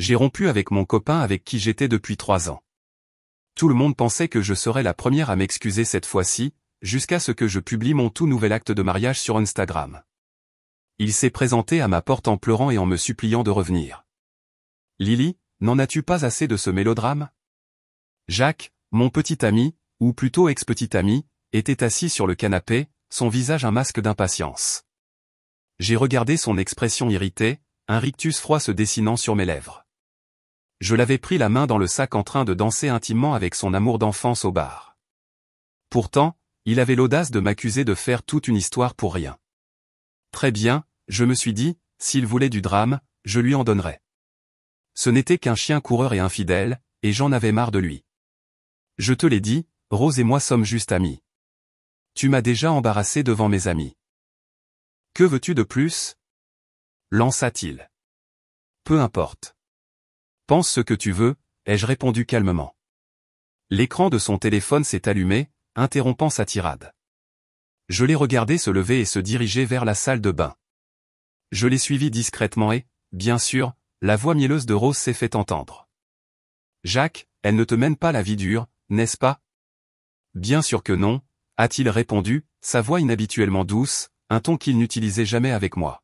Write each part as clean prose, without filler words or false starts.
J'ai rompu avec mon copain avec qui j'étais depuis 3 ans. Tout le monde pensait que je serais la première à m'excuser cette fois-ci, jusqu'à ce que je publie mon tout nouvel acte de mariage sur Instagram. Il s'est présenté à ma porte en pleurant et en me suppliant de revenir. Lily, n'en as-tu pas assez de ce mélodrame? Jacques, mon petit ami, ou plutôt ex-petit ami, était assis sur le canapé, son visage un masque d'impatience. J'ai regardé son expression irritée, un rictus froid se dessinant sur mes lèvres. Je l'avais pris la main dans le sac en train de danser intimement avec son amour d'enfance au bar. Pourtant, il avait l'audace de m'accuser de faire toute une histoire pour rien. Très bien, je me suis dit, s'il voulait du drame, je lui en donnerais. Ce n'était qu'un chien coureur et infidèle, et j'en avais marre de lui. Je te l'ai dit, Rose et moi sommes juste amis. Tu m'as déjà embarrassé devant mes amis. Que veux-tu de plus? Lança-t-il. Peu importe. Pense ce que tu veux, ai-je répondu calmement. L'écran de son téléphone s'est allumé, interrompant sa tirade. Je l'ai regardé se lever et se diriger vers la salle de bain. Je l'ai suivi discrètement et, bien sûr, la voix mielleuse de Rose s'est fait entendre. Jacques, elle ne te mène pas la vie dure, n'est-ce pas? Bien sûr que non, a-t-il répondu, sa voix inhabituellement douce, un ton qu'il n'utilisait jamais avec moi.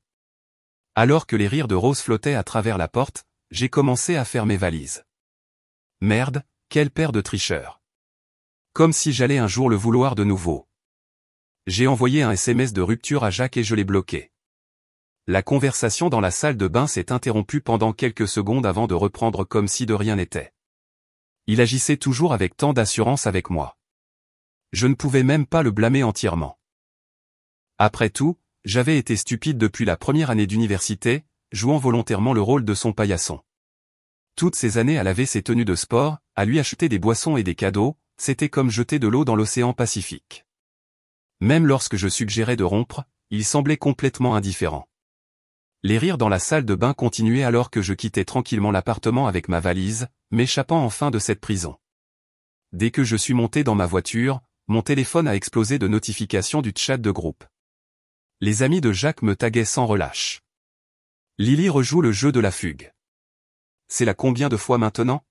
Alors que les rires de Rose flottaient à travers la porte, j'ai commencé à faire mes valises. Merde, quelle paire de tricheurs. Comme si j'allais un jour le vouloir de nouveau. J'ai envoyé un SMS de rupture à Jacques et je l'ai bloqué. La conversation dans la salle de bain s'est interrompue pendant quelques secondes avant de reprendre comme si de rien n'était. Il agissait toujours avec tant d'assurance avec moi. Je ne pouvais même pas le blâmer entièrement. Après tout, j'avais été stupide depuis la première année d'université, jouant volontairement le rôle de son paillasson. Toutes ces années à laver ses tenues de sport, à lui acheter des boissons et des cadeaux, c'était comme jeter de l'eau dans l'océan Pacifique. Même lorsque je suggérais de rompre, il semblait complètement indifférent. Les rires dans la salle de bain continuaient alors que je quittais tranquillement l'appartement avec ma valise, m'échappant enfin de cette prison. Dès que je suis monté dans ma voiture, mon téléphone a explosé de notifications du chat de groupe. Les amis de Jacques me taguaient sans relâche. Lily rejoue le jeu de la fugue. C'est la combien de fois maintenant?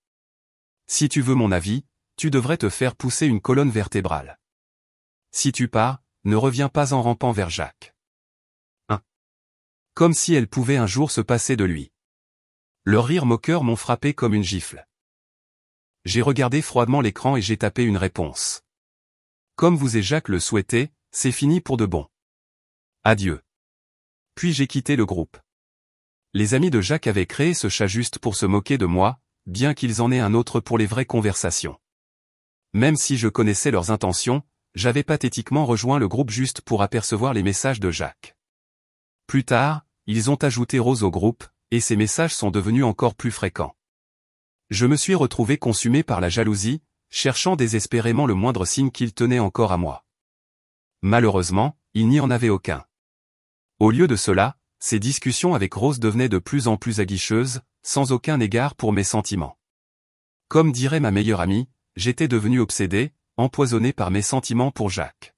Si tu veux mon avis, tu devrais te faire pousser une colonne vertébrale. Si tu pars, ne reviens pas en rampant vers Jacques. Comme si elle pouvait un jour se passer de lui. Leurs rires moqueurs m'ont frappé comme une gifle. J'ai regardé froidement l'écran et j'ai tapé une réponse. Comme vous et Jacques le souhaitez, c'est fini pour de bon. Adieu. Puis j'ai quitté le groupe. Les amis de Jacques avaient créé ce chat juste pour se moquer de moi, bien qu'ils en aient un autre pour les vraies conversations. Même si je connaissais leurs intentions, j'avais pathétiquement rejoint le groupe juste pour apercevoir les messages de Jacques. Plus tard, ils ont ajouté Rose au groupe, et ces messages sont devenus encore plus fréquents. Je me suis retrouvé consumé par la jalousie, cherchant désespérément le moindre signe qu'il tenait encore à moi. Malheureusement, il n'y en avait aucun. Au lieu de cela, ces discussions avec Rose devenaient de plus en plus aguicheuses, sans aucun égard pour mes sentiments. Comme dirait ma meilleure amie, j'étais devenu obsédé, empoisonné par mes sentiments pour Jacques.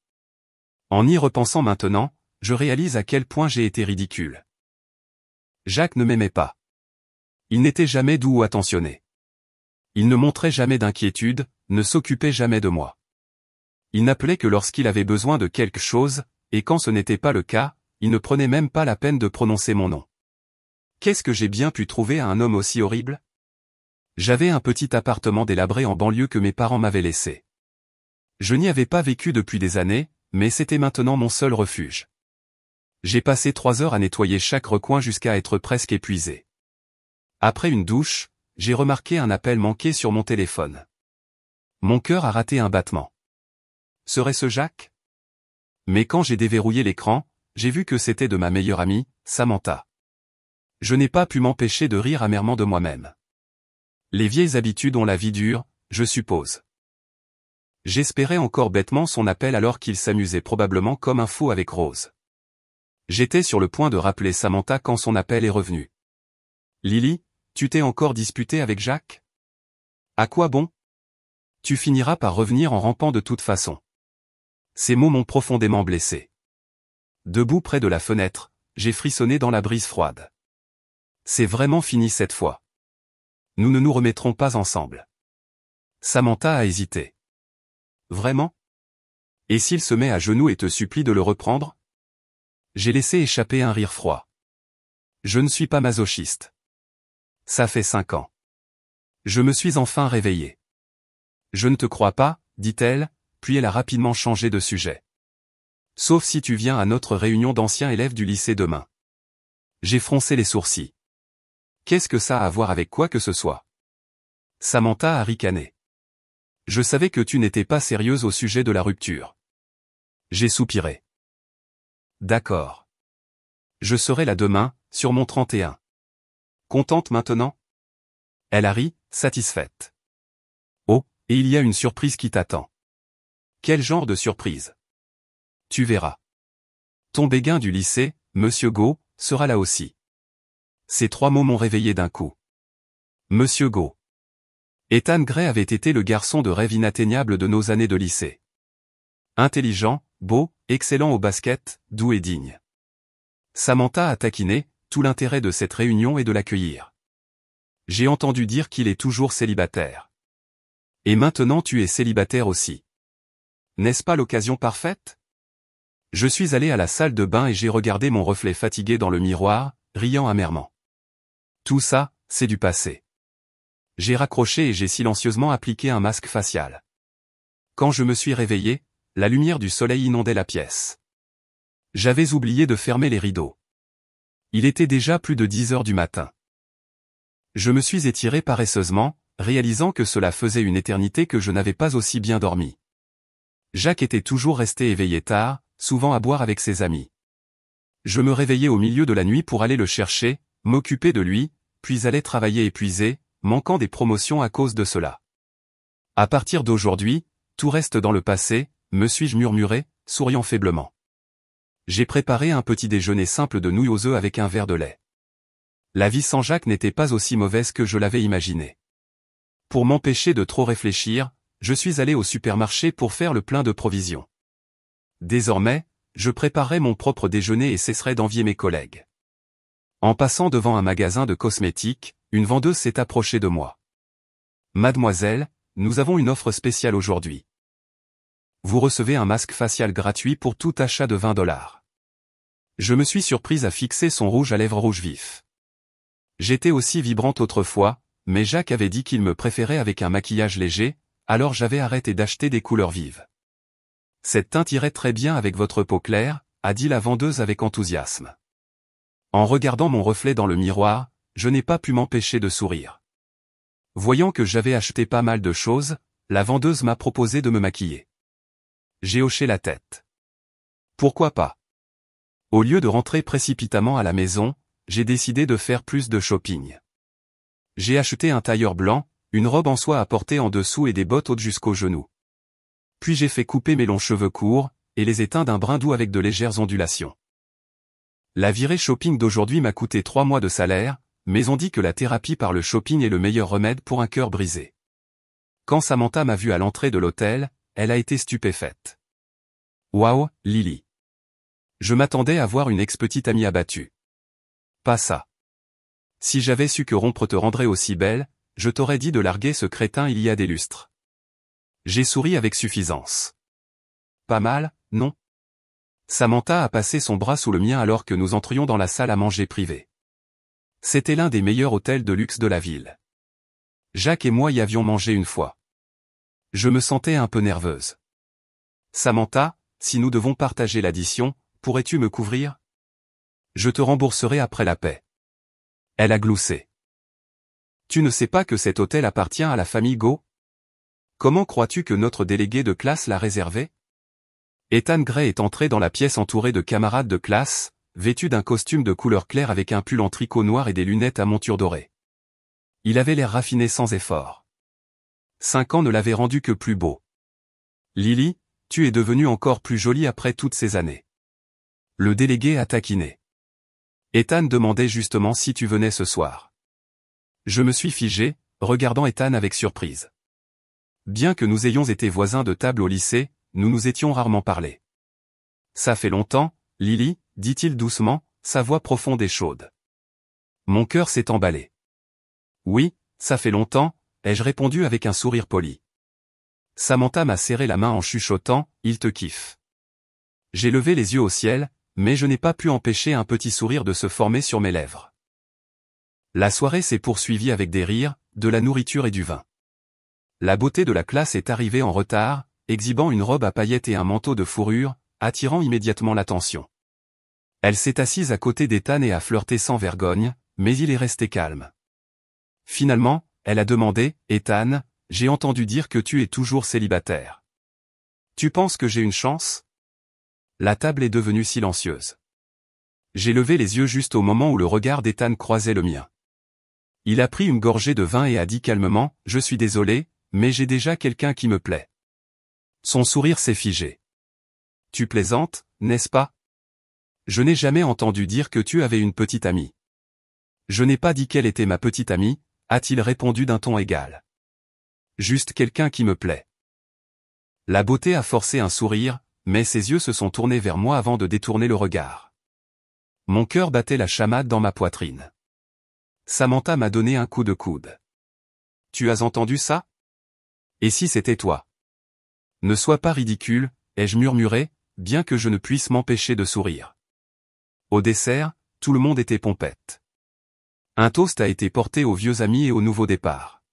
En y repensant maintenant, je réalise à quel point j'ai été ridicule. Jacques ne m'aimait pas. Il n'était jamais doux ou attentionné. Il ne montrait jamais d'inquiétude, ne s'occupait jamais de moi. Il n'appelait que lorsqu'il avait besoin de quelque chose, et quand ce n'était pas le cas, il ne prenait même pas la peine de prononcer mon nom. Qu'est-ce que j'ai bien pu trouver à un homme aussi horrible? J'avais un petit appartement délabré en banlieue que mes parents m'avaient laissé. Je n'y avais pas vécu depuis des années, mais c'était maintenant mon seul refuge. J'ai passé 3 heures à nettoyer chaque recoin jusqu'à être presque épuisé. Après une douche, j'ai remarqué un appel manqué sur mon téléphone. Mon cœur a raté un battement. Serait-ce Jacques? Mais quand j'ai déverrouillé l'écran, j'ai vu que c'était de ma meilleure amie, Samantha. Je n'ai pas pu m'empêcher de rire amèrement de moi-même. Les vieilles habitudes ont la vie dure, je suppose. J'espérais encore bêtement son appel alors qu'il s'amusait probablement comme un fou avec Rose. J'étais sur le point de rappeler Samantha quand son appel est revenu. Lily, tu t'es encore disputée avec Jacques? À quoi bon? Tu finiras par revenir en rampant de toute façon. Ces mots m'ont profondément blessé. Debout près de la fenêtre, j'ai frissonné dans la brise froide. C'est vraiment fini cette fois. Nous ne nous remettrons pas ensemble. Samantha a hésité. Vraiment? Et s'il se met à genoux et te supplie de le reprendre? J'ai laissé échapper un rire froid. Je ne suis pas masochiste. Ça fait 5 ans. Je me suis enfin réveillé. Je ne te crois pas, dit-elle, puis elle a rapidement changé de sujet. Sauf si tu viens à notre réunion d'anciens élèves du lycée demain. J'ai froncé les sourcils. Qu'est-ce que ça a à voir avec quoi que ce soit? Samantha a ricané. Je savais que tu n'étais pas sérieuse au sujet de la rupture. J'ai soupiré. D'accord. Je serai là demain, sur mon 31. Contente maintenant? Elle a ri, satisfaite. Oh, et il y a une surprise qui t'attend. Quel genre de surprise? Tu verras. Ton béguin du lycée, Monsieur Go, sera là aussi. Ces 3 mots m'ont réveillé d'un coup. Monsieur Go. Ethan Gray avait été le garçon de rêve inatteignable de nos années de lycée. Intelligent, beau, excellent au basket, doux et digne. Samantha a taquiné, tout l'intérêt de cette réunion est de l'accueillir. J'ai entendu dire qu'il est toujours célibataire. Et maintenant tu es célibataire aussi. N'est-ce pas l'occasion parfaite? Je suis allé à la salle de bain et j'ai regardé mon reflet fatigué dans le miroir, riant amèrement. Tout ça, c'est du passé. J'ai raccroché et j'ai silencieusement appliqué un masque facial. Quand je me suis réveillé, la lumière du soleil inondait la pièce. J'avais oublié de fermer les rideaux. Il était déjà plus de 10 heures du matin. Je me suis étiré paresseusement, réalisant que cela faisait une éternité que je n'avais pas aussi bien dormi. Jacques était toujours resté éveillé tard, souvent à boire avec ses amis. Je me réveillais au milieu de la nuit pour aller le chercher, m'occuper de lui, puis aller travailler épuisé, manquant des promotions à cause de cela. À partir d'aujourd'hui, tout reste dans le passé, me suis-je murmuré, souriant faiblement. J'ai préparé un petit déjeuner simple de nouilles aux œufs avec un verre de lait. La vie sans Jacques n'était pas aussi mauvaise que je l'avais imaginé. Pour m'empêcher de trop réfléchir, je suis allé au supermarché pour faire le plein de provisions. Désormais, je préparerai mon propre déjeuner et cesserai d'envier mes collègues. En passant devant un magasin de cosmétiques, une vendeuse s'est approchée de moi. Mademoiselle, nous avons une offre spéciale aujourd'hui. Vous recevez un masque facial gratuit pour tout achat de 20 $. Je me suis surprise à fixer son rouge à lèvres rouge vif. J'étais aussi vibrante autrefois, mais Jacques avait dit qu'il me préférait avec un maquillage léger, alors j'avais arrêté d'acheter des couleurs vives. Cette teinte irait très bien avec votre peau claire, a dit la vendeuse avec enthousiasme. En regardant mon reflet dans le miroir, je n'ai pas pu m'empêcher de sourire. Voyant que j'avais acheté pas mal de choses, la vendeuse m'a proposé de me maquiller. J'ai hoché la tête. Pourquoi pas? Au lieu de rentrer précipitamment à la maison, j'ai décidé de faire plus de shopping. J'ai acheté un tailleur blanc, une robe en soie à porter en dessous et des bottes hautes jusqu'aux genoux. Puis j'ai fait couper mes longs cheveux courts, et les éteindre d'un brin doux avec de légères ondulations. La virée shopping d'aujourd'hui m'a coûté 3 mois de salaire, mais on dit que la thérapie par le shopping est le meilleur remède pour un cœur brisé. Quand Samantha m'a vu à l'entrée de l'hôtel, elle a été stupéfaite. Waouh, Lily. Je m'attendais à voir une ex-petite amie abattue. Pas ça. Si j'avais su que rompre te rendrait aussi belle, je t'aurais dit de larguer ce crétin il y a des lustres. J'ai souri avec suffisance. Pas mal, non? Samantha a passé son bras sous le mien alors que nous entrions dans la salle à manger privée. C'était l'un des meilleurs hôtels de luxe de la ville. Jacques et moi y avions mangé une fois. Je me sentais un peu nerveuse. Samantha, si nous devons partager l'addition, pourrais-tu me couvrir? Je te rembourserai après la paie. Elle a gloussé. Tu ne sais pas que cet hôtel appartient à la famille Go? Comment crois-tu que notre délégué de classe l'a réservé? Ethan Gray est entré dans la pièce entouré de camarades de classe, vêtu d'un costume de couleur claire avec un pull en tricot noir et des lunettes à monture dorée. Il avait l'air raffiné sans effort. 5 ans ne l'avaient rendu que plus beau. Lily, tu es devenue encore plus jolie après toutes ces années. Le délégué a taquiné. Ethan demandait justement si tu venais ce soir. Je me suis figé, regardant Ethan avec surprise. Bien que nous ayons été voisins de table au lycée, nous nous étions rarement parlé. Ça fait longtemps, Lily, dit-il doucement, sa voix profonde et chaude. Mon cœur s'est emballé. Oui, ça fait longtemps, ai-je répondu avec un sourire poli. Samantha m'a serré la main en chuchotant, il te kiffe. J'ai levé les yeux au ciel, mais je n'ai pas pu empêcher un petit sourire de se former sur mes lèvres. La soirée s'est poursuivie avec des rires, de la nourriture et du vin. La beauté de la classe est arrivée en retard, exhibant une robe à paillettes et un manteau de fourrure, attirant immédiatement l'attention. Elle s'est assise à côté d'Ethan et a flirté sans vergogne, mais il est resté calme. Finalement, elle a demandé, Ethan, j'ai entendu dire que tu es toujours célibataire. Tu penses que j'ai une chance? La table est devenue silencieuse. J'ai levé les yeux juste au moment où le regard d'Ethan croisait le mien. Il a pris une gorgée de vin et a dit calmement, je suis désolé, mais j'ai déjà quelqu'un qui me plaît. Son sourire s'est figé. Tu plaisantes, n'est-ce pas? Je n'ai jamais entendu dire que tu avais une petite amie. Je n'ai pas dit quelle était ma petite amie, a-t-il répondu d'un ton égal. Juste quelqu'un qui me plaît. La beauté a forcé un sourire, mais ses yeux se sont tournés vers moi avant de détourner le regard. Mon cœur battait la chamade dans ma poitrine. Samantha m'a donné un coup de coude. Tu as entendu ça? Et si c'était toi? Ne sois pas ridicule, ai-je murmuré, bien que je ne puisse m'empêcher de sourire. Au dessert, tout le monde était pompette. Un toast a été porté aux vieux amis et au nouveau départ.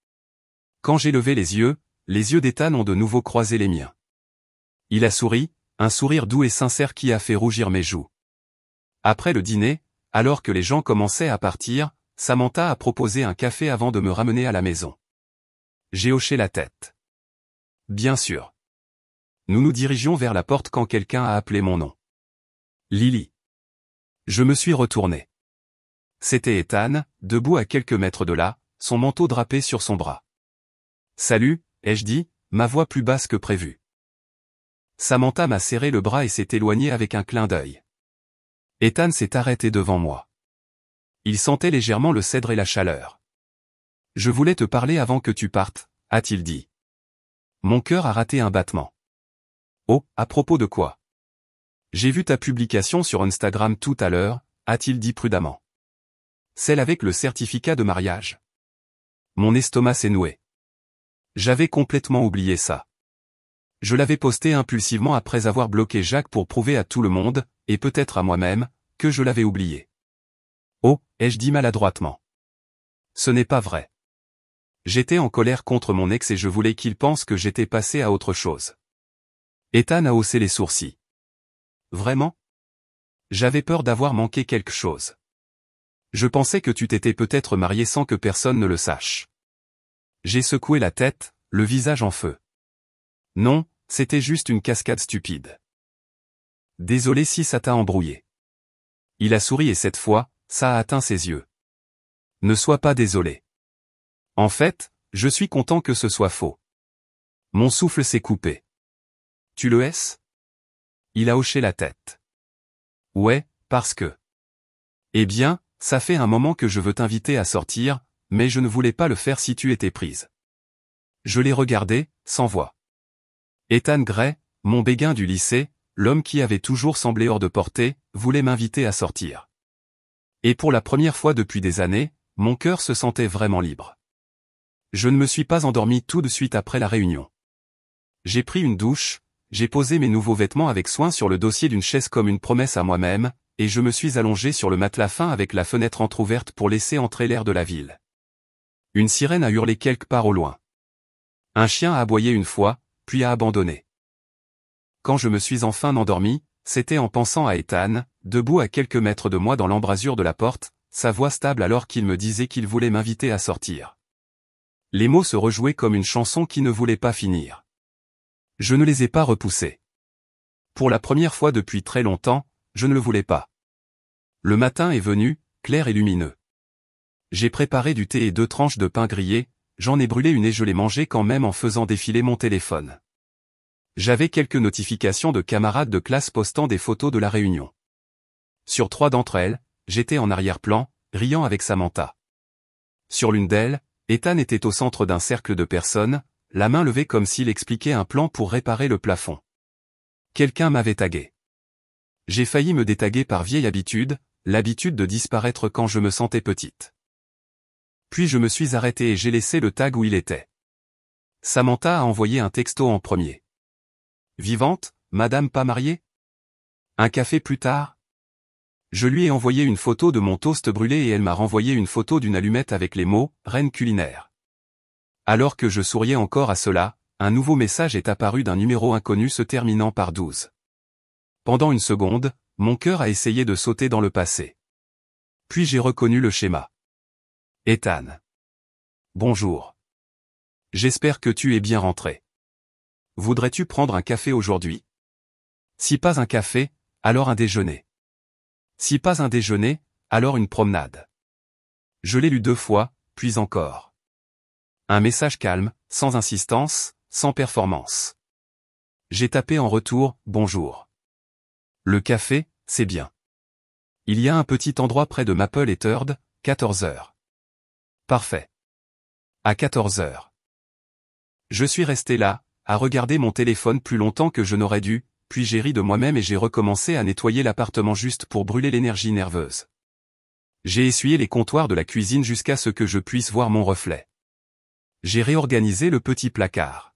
Quand j'ai levé les yeux d'Ethan ont de nouveau croisé les miens. Il a souri, un sourire doux et sincère qui a fait rougir mes joues. Après le dîner, alors que les gens commençaient à partir, Samantha a proposé un café avant de me ramener à la maison. J'ai hoché la tête. Bien sûr. Nous nous dirigions vers la porte quand quelqu'un a appelé mon nom. Lily. Je me suis retourné. C'était Ethan, debout à quelques mètres de là, son manteau drapé sur son bras. Salut, ai-je dit, ma voix plus basse que prévu. Samantha m'a serré le bras et s'est éloignée avec un clin d'œil. Ethan s'est arrêté devant moi. Il sentait légèrement le cèdre et la chaleur. Je voulais te parler avant que tu partes, a-t-il dit. Mon cœur a raté un battement. Oh, à propos de quoi? J'ai vu ta publication sur Instagram tout à l'heure, a-t-il dit prudemment. Celle avec le certificat de mariage. Mon estomac s'est noué. J'avais complètement oublié ça. Je l'avais posté impulsivement après avoir bloqué Jacques pour prouver à tout le monde, et peut-être à moi-même, que je l'avais oublié. Oh, ai-je dit maladroitement. Ce n'est pas vrai. J'étais en colère contre mon ex et je voulais qu'il pense que j'étais passé à autre chose. Ethan a haussé les sourcils. Vraiment? J'avais peur d'avoir manqué quelque chose. Je pensais que tu t'étais peut-être marié sans que personne ne le sache. J'ai secoué la tête, le visage en feu. Non, c'était juste une cascade stupide. Désolé si ça t'a embrouillé. Il a souri et cette fois, ça a atteint ses yeux. Ne sois pas désolé. En fait, je suis content que ce soit faux. Mon souffle s'est coupé. Tu le hais? Il a hoché la tête. Ouais, parce que... Eh bien, ça fait un moment que je veux t'inviter à sortir, mais je ne voulais pas le faire si tu étais prise. Je l'ai regardé, sans voix. Ethan Gray, mon béguin du lycée, l'homme qui avait toujours semblé hors de portée, voulait m'inviter à sortir. Et pour la première fois depuis des années, mon cœur se sentait vraiment libre. Je ne me suis pas endormi tout de suite après la réunion. J'ai pris une douche, j'ai posé mes nouveaux vêtements avec soin sur le dossier d'une chaise comme une promesse à moi-même, et je me suis allongé sur le matelas fin avec la fenêtre entr'ouverte pour laisser entrer l'air de la ville. Une sirène a hurlé quelque part au loin. Un chien a aboyé une fois, puis a abandonné. Quand je me suis enfin endormi, c'était en pensant à Ethan, debout à quelques mètres de moi dans l'embrasure de la porte, sa voix stable alors qu'il me disait qu'il voulait m'inviter à sortir. Les mots se rejouaient comme une chanson qui ne voulait pas finir. Je ne les ai pas repoussés. Pour la première fois depuis très longtemps, je ne le voulais pas. Le matin est venu, clair et lumineux. J'ai préparé du thé et 2 tranches de pain grillé, j'en ai brûlé une et je l'ai mangée quand même en faisant défiler mon téléphone. J'avais quelques notifications de camarades de classe postant des photos de la réunion. Sur 3 d'entre elles, j'étais en arrière-plan, riant avec Samantha. Sur l'une d'elles, Ethan était au centre d'un cercle de personnes, la main levée comme s'il expliquait un plan pour réparer le plafond. Quelqu'un m'avait tagué. J'ai failli me détaguer par vieille habitude, l'habitude de disparaître quand je me sentais petite. Puis je me suis arrêté et j'ai laissé le tag où il était. Samantha a envoyé un texto en premier. Vivante, madame pas mariée? Un café plus tard? Je lui ai envoyé une photo de mon toast brûlé et elle m'a renvoyé une photo d'une allumette avec les mots « reine culinaire ». Alors que je souriais encore à cela, un nouveau message est apparu d'un numéro inconnu se terminant par 12. Pendant une seconde, mon cœur a essayé de sauter dans le passé. Puis j'ai reconnu le schéma. Ethan. Bonjour. J'espère que tu es bien rentré. Voudrais-tu prendre un café aujourd'hui? Si pas un café, alors un déjeuner. Si pas un déjeuner, alors une promenade. Je l'ai lu 2 fois, puis encore. Un message calme, sans insistance, sans performance. J'ai tapé en retour, bonjour. Le café, c'est bien. Il y a un petit endroit près de Maple et Third, 14h. Parfait. À 14h. Je suis resté là, à regarder mon téléphone plus longtemps que je n'aurais dû, puis j'ai ri de moi-même et j'ai recommencé à nettoyer l'appartement juste pour brûler l'énergie nerveuse. J'ai essuyé les comptoirs de la cuisine jusqu'à ce que je puisse voir mon reflet. J'ai réorganisé le petit placard.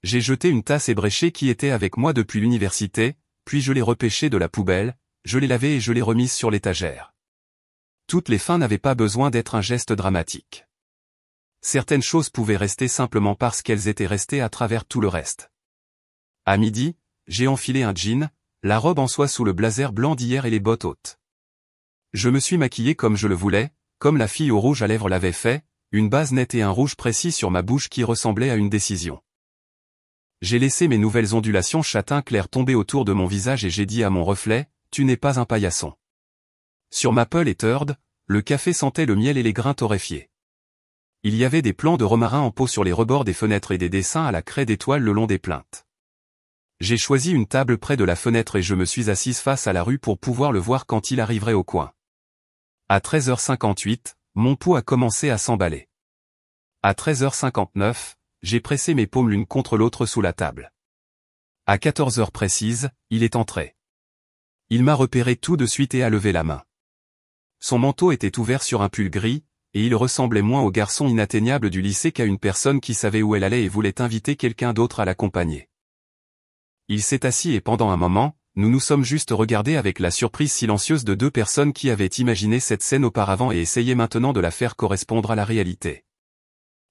J'ai jeté une tasse ébréchée qui était avec moi depuis l'université, puis je l'ai repêchée de la poubelle, je l'ai lavée et je l'ai remise sur l'étagère. Toutes les fins n'avaient pas besoin d'être un geste dramatique. Certaines choses pouvaient rester simplement parce qu'elles étaient restées à travers tout le reste. À midi, j'ai enfilé un jean, la robe en soie sous le blazer blanc d'hier et les bottes hautes. Je me suis maquillé comme je le voulais, comme la fille au rouge à lèvres l'avait fait, une base nette et un rouge précis sur ma bouche qui ressemblait à une décision. J'ai laissé mes nouvelles ondulations châtain clair tomber autour de mon visage et j'ai dit à mon reflet, tu n'es pas un paillasson. Sur Maple et Third, le café sentait le miel et les grains torréfiés. Il y avait des plants de romarin en pot sur les rebords des fenêtres et des dessins à la craie d'étoiles le long des plinthes. J'ai choisi une table près de la fenêtre et je me suis assise face à la rue pour pouvoir le voir quand il arriverait au coin. À 13h58, mon pouls a commencé à s'emballer. À 13h59, j'ai pressé mes paumes l'une contre l'autre sous la table. À 14h précise, il est entré. Il m'a repéré tout de suite et a levé la main. Son manteau était ouvert sur un pull gris, et il ressemblait moins au garçon inatteignable du lycée qu'à une personne qui savait où elle allait et voulait inviter quelqu'un d'autre à l'accompagner. Il s'est assis et pendant un moment, nous nous sommes juste regardés avec la surprise silencieuse de 2 personnes qui avaient imaginé cette scène auparavant et essayaient maintenant de la faire correspondre à la réalité.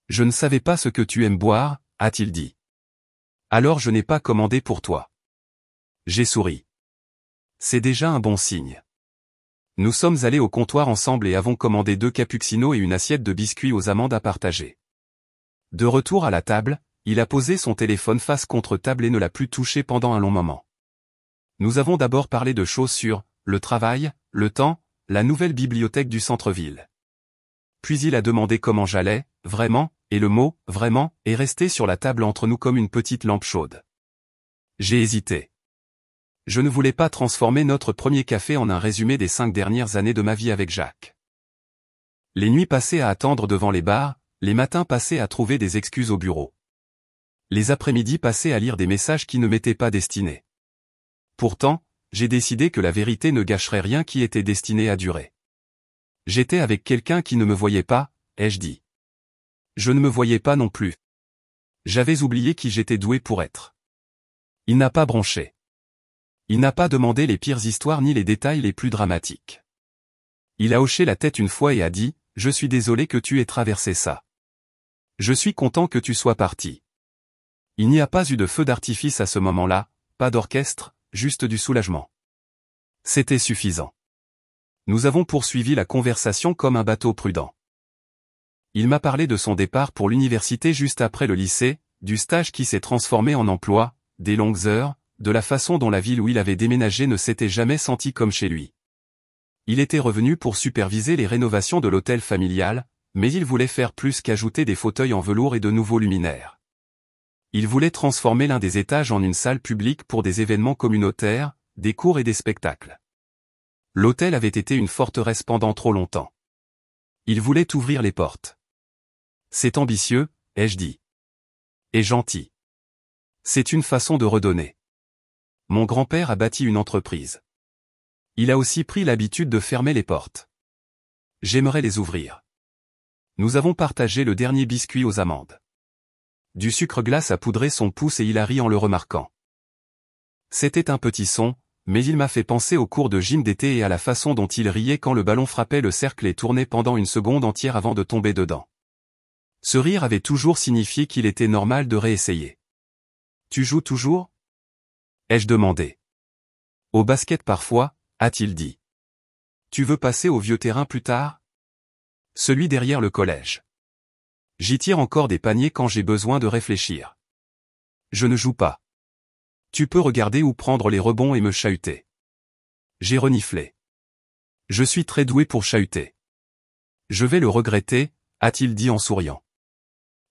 Je ne savais pas ce que tu aimes boire, a-t-il dit. Alors je n'ai pas commandé pour toi. J'ai souri. C'est déjà un bon signe. Nous sommes allés au comptoir ensemble et avons commandé 2 cappuccinos et une assiette de biscuits aux amandes à partager. De retour à la table, il a posé son téléphone face contre table et ne l'a plus touché pendant un long moment. Nous avons d'abord parlé de choses sur le travail, le temps, la nouvelle bibliothèque du centre-ville. Puis il a demandé comment j'allais, vraiment, et le mot « vraiment » est resté sur la table entre nous comme une petite lampe chaude. J'ai hésité. Je ne voulais pas transformer notre premier café en un résumé des 5 dernières années de ma vie avec Jacques. Les nuits passées à attendre devant les bars, les matins passés à trouver des excuses au bureau. Les après-midi passés à lire des messages qui ne m'étaient pas destinés. Pourtant, j'ai décidé que la vérité ne gâcherait rien qui était destiné à durer. J'étais avec quelqu'un qui ne me voyait pas, ai-je dit. Je ne me voyais pas non plus. J'avais oublié qui j'étais doué pour être. Il n'a pas bronché. Il n'a pas demandé les pires histoires ni les détails les plus dramatiques. Il a hoché la tête une fois et a dit, « Je suis désolé que tu aies traversé ça. Je suis content que tu sois parti. » Il n'y a pas eu de feu d'artifice à ce moment-là, pas d'orchestre, juste du soulagement. C'était suffisant. Nous avons poursuivi la conversation comme un bateau prudent. Il m'a parlé de son départ pour l'université juste après le lycée, du stage qui s'est transformé en emploi, des longues heures, de la façon dont la ville où il avait déménagé ne s'était jamais sentie comme chez lui. Il était revenu pour superviser les rénovations de l'hôtel familial, mais il voulait faire plus qu'ajouter des fauteuils en velours et de nouveaux luminaires. Il voulait transformer l'un des étages en une salle publique pour des événements communautaires, des cours et des spectacles. L'hôtel avait été une forteresse pendant trop longtemps. Il voulait ouvrir les portes. C'est ambitieux, ai-je dit. Et gentil. C'est une façon de redonner. Mon grand-père a bâti une entreprise. Il a aussi pris l'habitude de fermer les portes. J'aimerais les ouvrir. Nous avons partagé le dernier biscuit aux amandes. Du sucre glace a poudré son pouce et il a ri en le remarquant. C'était un petit son, mais il m'a fait penser au cours de gym d'été et à la façon dont il riait quand le ballon frappait le cercle et tournait pendant une seconde entière avant de tomber dedans. Ce rire avait toujours signifié qu'il était normal de réessayer. « Tu joues toujours ?» ai-je demandé. « Au basket parfois », a-t-il dit. « Tu veux passer au vieux terrain plus tard ?» Celui derrière le collège. J'y tire encore des paniers quand j'ai besoin de réfléchir. Je ne joue pas. Tu peux regarder ou prendre les rebonds et me chahuter. J'ai reniflé. Je suis très doué pour chahuter. Je vais le regretter, a-t-il dit en souriant.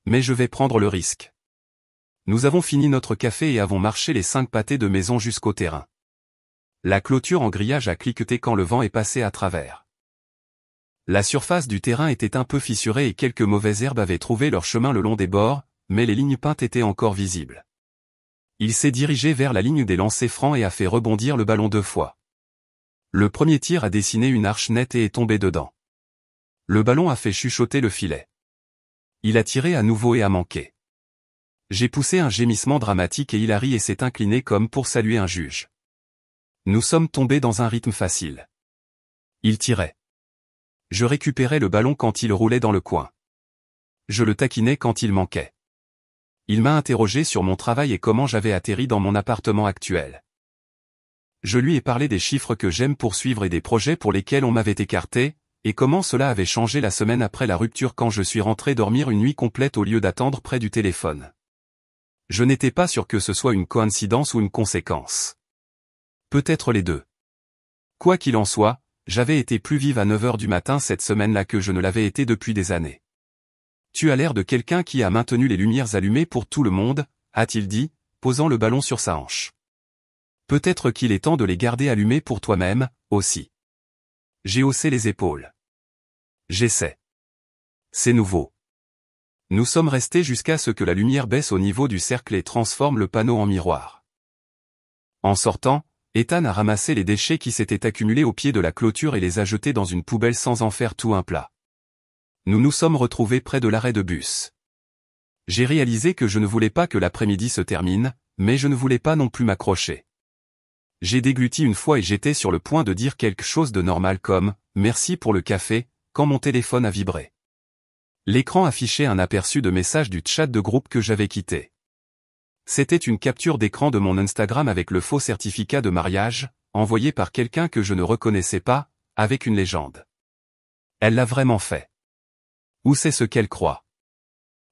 Mais je vais prendre le risque. Nous avons fini notre café et avons marché les 5 pâtés de maison jusqu'au terrain. La clôture en grillage a cliqueté quand le vent est passé à travers. La surface du terrain était un peu fissurée et quelques mauvaises herbes avaient trouvé leur chemin le long des bords, mais les lignes peintes étaient encore visibles. Il s'est dirigé vers la ligne des lancers francs et a fait rebondir le ballon 2 fois. Le premier tir a dessiné une arche nette et est tombé dedans. Le ballon a fait chuchoter le filet. Il a tiré à nouveau et a manqué. J'ai poussé un gémissement dramatique et il a ri et s'est incliné comme pour saluer un juge. Nous sommes tombés dans un rythme facile. Il tirait. Je récupérais le ballon quand il roulait dans le coin. Je le taquinais quand il manquait. Il m'a interrogé sur mon travail et comment j'avais atterri dans mon appartement actuel. Je lui ai parlé des chiffres que j'aime poursuivre et des projets pour lesquels on m'avait écarté, et comment cela avait changé la semaine après la rupture quand je suis rentré dormir une nuit complète au lieu d'attendre près du téléphone. Je n'étais pas sûr que ce soit une coïncidence ou une conséquence. Peut-être les deux. Quoi qu'il en soit, j'avais été plus vive à 9 heures du matin cette semaine-là que je ne l'avais été depuis des années. Tu as l'air de quelqu'un qui a maintenu les lumières allumées pour tout le monde, a-t-il dit, posant le ballon sur sa hanche. Peut-être qu'il est temps de les garder allumées pour toi-même, aussi. J'ai haussé les épaules. J'essaie. C'est nouveau. Nous sommes restés jusqu'à ce que la lumière baisse au niveau du cercle et transforme le panneau en miroir. En sortant, Ethan a ramassé les déchets qui s'étaient accumulés au pied de la clôture et les a jetés dans une poubelle sans en faire tout un plat. Nous nous sommes retrouvés près de l'arrêt de bus. J'ai réalisé que je ne voulais pas que l'après-midi se termine, mais je ne voulais pas non plus m'accrocher. J'ai dégluti une fois et j'étais sur le point de dire quelque chose de normal comme « merci pour le café » quand mon téléphone a vibré. L'écran affichait un aperçu de message du chat de groupe que j'avais quitté. C'était une capture d'écran de mon Instagram avec le faux certificat de mariage, envoyé par quelqu'un que je ne reconnaissais pas, avec une légende. Elle l'a vraiment fait. Ou c'est ce qu'elle croit.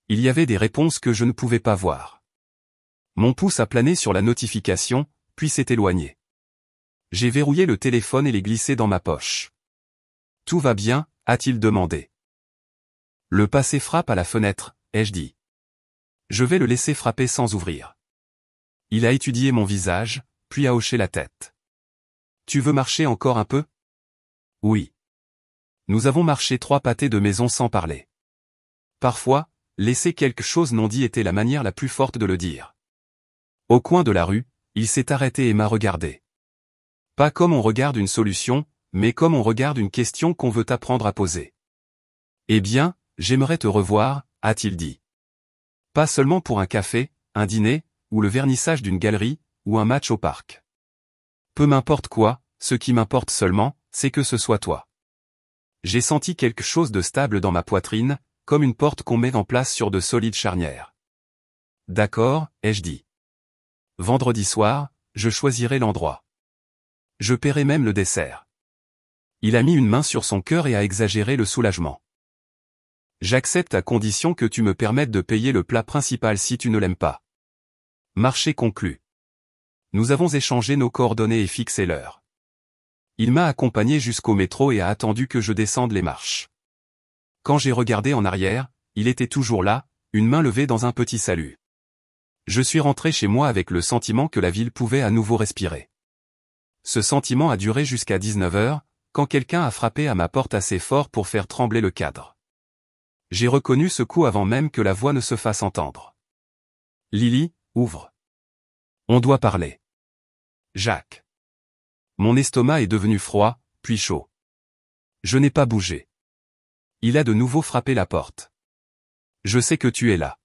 Il y avait des réponses que je ne pouvais pas voir. Mon pouce a plané sur la notification, puis s'est éloigné. J'ai verrouillé le téléphone et l'ai glissé dans ma poche. « Tout va bien ?» a-t-il demandé. Le passé frappe à la fenêtre, ai-je dit. Je vais le laisser frapper sans ouvrir. Il a étudié mon visage, puis a hoché la tête. Tu veux marcher encore un peu? Oui. Nous avons marché 3 pâtés de maison sans parler. Parfois, laisser quelque chose non dit était la manière la plus forte de le dire. Au coin de la rue, il s'est arrêté et m'a regardé. Pas comme on regarde une solution, mais comme on regarde une question qu'on veut apprendre à poser. Eh bien, j'aimerais te revoir, a-t-il dit. Pas seulement pour un café, un dîner, ou le vernissage d'une galerie, ou un match au parc. Peu m'importe quoi, ce qui m'importe seulement, c'est que ce soit toi. J'ai senti quelque chose de stable dans ma poitrine, comme une porte qu'on met en place sur de solides charnières. D'accord, ai-je dit. Vendredi soir, je choisirai l'endroit. Je paierai même le dessert. Il a mis une main sur son cœur et a exagéré le soulagement. J'accepte à condition que tu me permettes de payer le plat principal si tu ne l'aimes pas. Marché conclu. Nous avons échangé nos coordonnées et fixé l'heure. Il m'a accompagné jusqu'au métro et a attendu que je descende les marches. Quand j'ai regardé en arrière, il était toujours là, une main levée dans un petit salut. Je suis rentré chez moi avec le sentiment que la ville pouvait à nouveau respirer. Ce sentiment a duré jusqu'à 19 heures, quand quelqu'un a frappé à ma porte assez fort pour faire trembler le cadre. J'ai reconnu ce coup avant même que la voix ne se fasse entendre. Lily, ouvre. On doit parler. Jacques. Mon estomac est devenu froid, puis chaud. Je n'ai pas bougé. Il a de nouveau frappé la porte. Je sais que tu es là.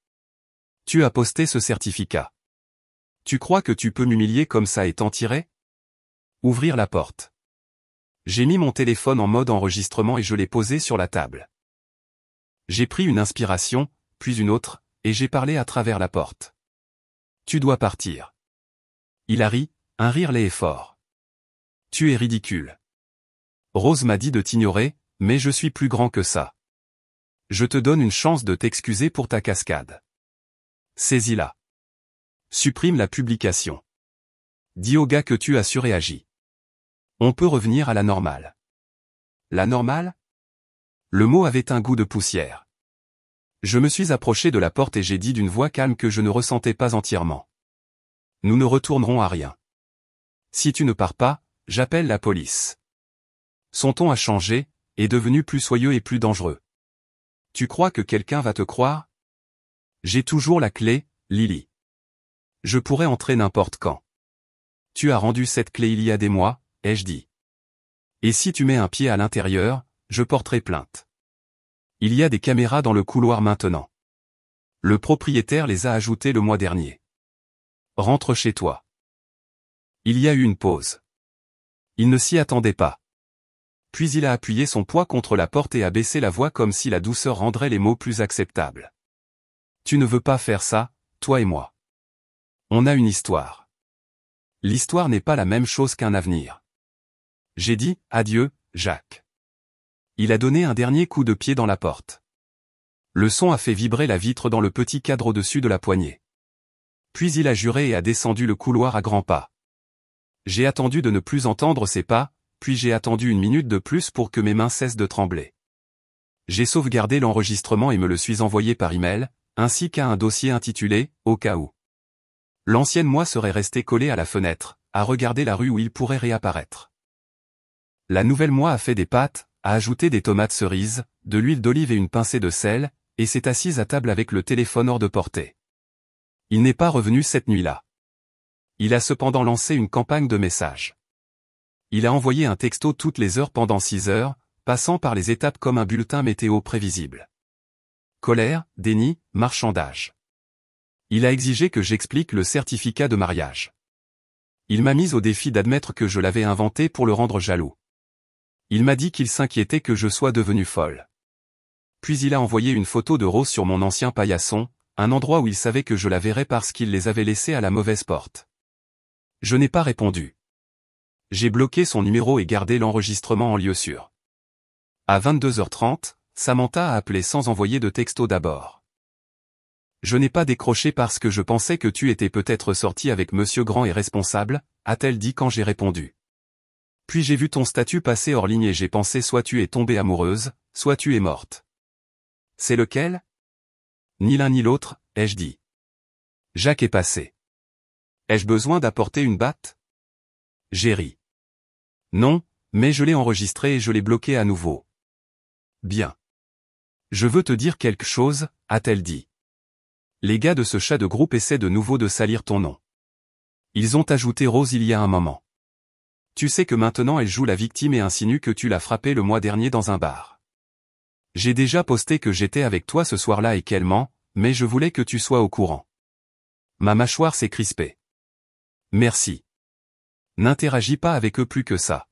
Tu as posté ce certificat. Tu crois que tu peux m'humilier comme ça et t'en tirer? Ouvrir la porte. J'ai mis mon téléphone en mode enregistrement et je l'ai posé sur la table. J'ai pris une inspiration, puis une autre, et j'ai parlé à travers la porte. Tu dois partir. Il a ri, un rire laid et fort. Tu es ridicule. Rose m'a dit de t'ignorer, mais je suis plus grand que ça. Je te donne une chance de t'excuser pour ta cascade. Saisis-la. Supprime la publication. Dis au gars que tu as surréagi. On peut revenir à la normale. La normale? Le mot avait un goût de poussière. Je me suis approché de la porte et j'ai dit d'une voix calme que je ne ressentais pas entièrement. Nous ne retournerons à rien. Si tu ne pars pas, j'appelle la police. Son ton a changé, est devenu plus soyeux et plus dangereux. Tu crois que quelqu'un va te croire? J'ai toujours la clé, Lily. Je pourrais entrer n'importe quand. Tu as rendu cette clé il y a des mois, ai-je dit. Et si tu mets un pied à l'intérieur, je porterai plainte. Il y a des caméras dans le couloir maintenant. Le propriétaire les a ajoutées le mois dernier. Rentre chez toi. Il y a eu une pause. Il ne s'y attendait pas. Puis il a appuyé son poids contre la porte et a baissé la voix comme si la douceur rendrait les mots plus acceptables. Tu ne veux pas faire ça, toi et moi. On a une histoire. L'histoire n'est pas la même chose qu'un avenir. J'ai dit, adieu, Jacques. Il a donné un dernier coup de pied dans la porte. Le son a fait vibrer la vitre dans le petit cadre au-dessus de la poignée. Puis il a juré et a descendu le couloir à grands pas. J'ai attendu de ne plus entendre ses pas, puis j'ai attendu une minute de plus pour que mes mains cessent de trembler. J'ai sauvegardé l'enregistrement et me le suis envoyé par email, ainsi qu'à un dossier intitulé « Au cas où ». L'ancienne moi serait restée collée à la fenêtre, à regarder la rue où il pourrait réapparaître. La nouvelle moi a fait des pâtes, a ajouté des tomates cerises, de l'huile d'olive et une pincée de sel, et s'est assise à table avec le téléphone hors de portée. Il n'est pas revenu cette nuit-là. Il a cependant lancé une campagne de messages. Il a envoyé un texto toutes les heures pendant 6 heures, passant par les étapes comme un bulletin météo prévisible. Colère, déni, marchandage. Il a exigé que j'explique le certificat de mariage. Il m'a mis au défi d'admettre que je l'avais inventé pour le rendre jaloux. Il m'a dit qu'il s'inquiétait que je sois devenue folle. Puis il a envoyé une photo de Rose sur mon ancien paillasson, un endroit où il savait que je la verrais parce qu'il les avait laissés à la mauvaise porte. Je n'ai pas répondu. J'ai bloqué son numéro et gardé l'enregistrement en lieu sûr. À 22h30, Samantha a appelé sans envoyer de texto d'abord. Je n'ai pas décroché parce que je pensais que tu étais peut-être sorti avec Monsieur Grand et responsable, a-t-elle dit quand j'ai répondu. Puis j'ai vu ton statut passer hors ligne et j'ai pensé soit tu es tombée amoureuse, soit tu es morte. C'est lequel? Ni l'un ni l'autre, ai-je dit. Jacques est passé. Ai-je besoin d'apporter une batte? J'ai ri. Non, mais je l'ai enregistré et je l'ai bloqué à nouveau. Bien. Je veux te dire quelque chose, a-t-elle dit. Les gars de ce chat de groupe essaient de nouveau de salir ton nom. Ils ont ajouté Rose il y a un moment. Tu sais que maintenant elle joue la victime et insinue que tu l'as frappée le mois dernier dans un bar. J'ai déjà posté que j'étais avec toi ce soir-là et qu'elle ment, mais je voulais que tu sois au courant. Ma mâchoire s'est crispée. Merci. N'interagis pas avec eux plus que ça.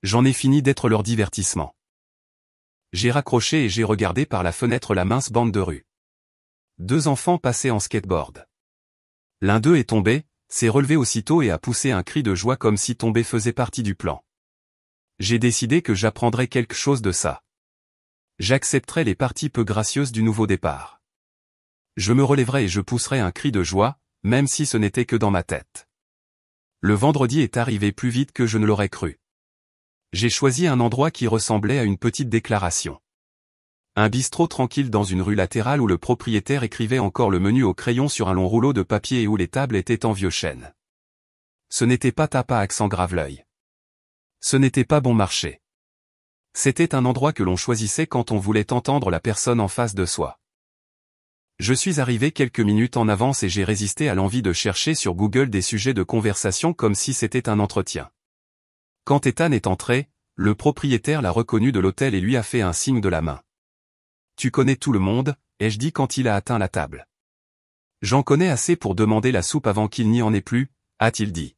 J'en ai fini d'être leur divertissement. J'ai raccroché et j'ai regardé par la fenêtre la mince bande de rue. 2 enfants passaient en skateboard. L'un d'eux est tombé, s'est relevé aussitôt et a poussé un cri de joie comme si tomber faisait partie du plan. J'ai décidé que j'apprendrais quelque chose de ça. J'accepterai les parties peu gracieuses du nouveau départ. Je me relèverai et je pousserai un cri de joie, même si ce n'était que dans ma tête. Le vendredi est arrivé plus vite que je ne l'aurais cru. J'ai choisi un endroit qui ressemblait à une petite déclaration. Un bistrot tranquille dans une rue latérale où le propriétaire écrivait encore le menu au crayon sur un long rouleau de papier et où les tables étaient en vieux chêne. Ce n'était pas Tapa accent Graveleuil. Ce n'était pas bon marché. C'était un endroit que l'on choisissait quand on voulait entendre la personne en face de soi. Je suis arrivé quelques minutes en avance et j'ai résisté à l'envie de chercher sur Google des sujets de conversation comme si c'était un entretien. Quand Ethan est entré, le propriétaire l'a reconnu de l'hôtel et lui a fait un signe de la main. Tu connais tout le monde, ai-je dit quand il a atteint la table. J'en connais assez pour demander la soupe avant qu'il n'y en ait plus, a-t-il dit.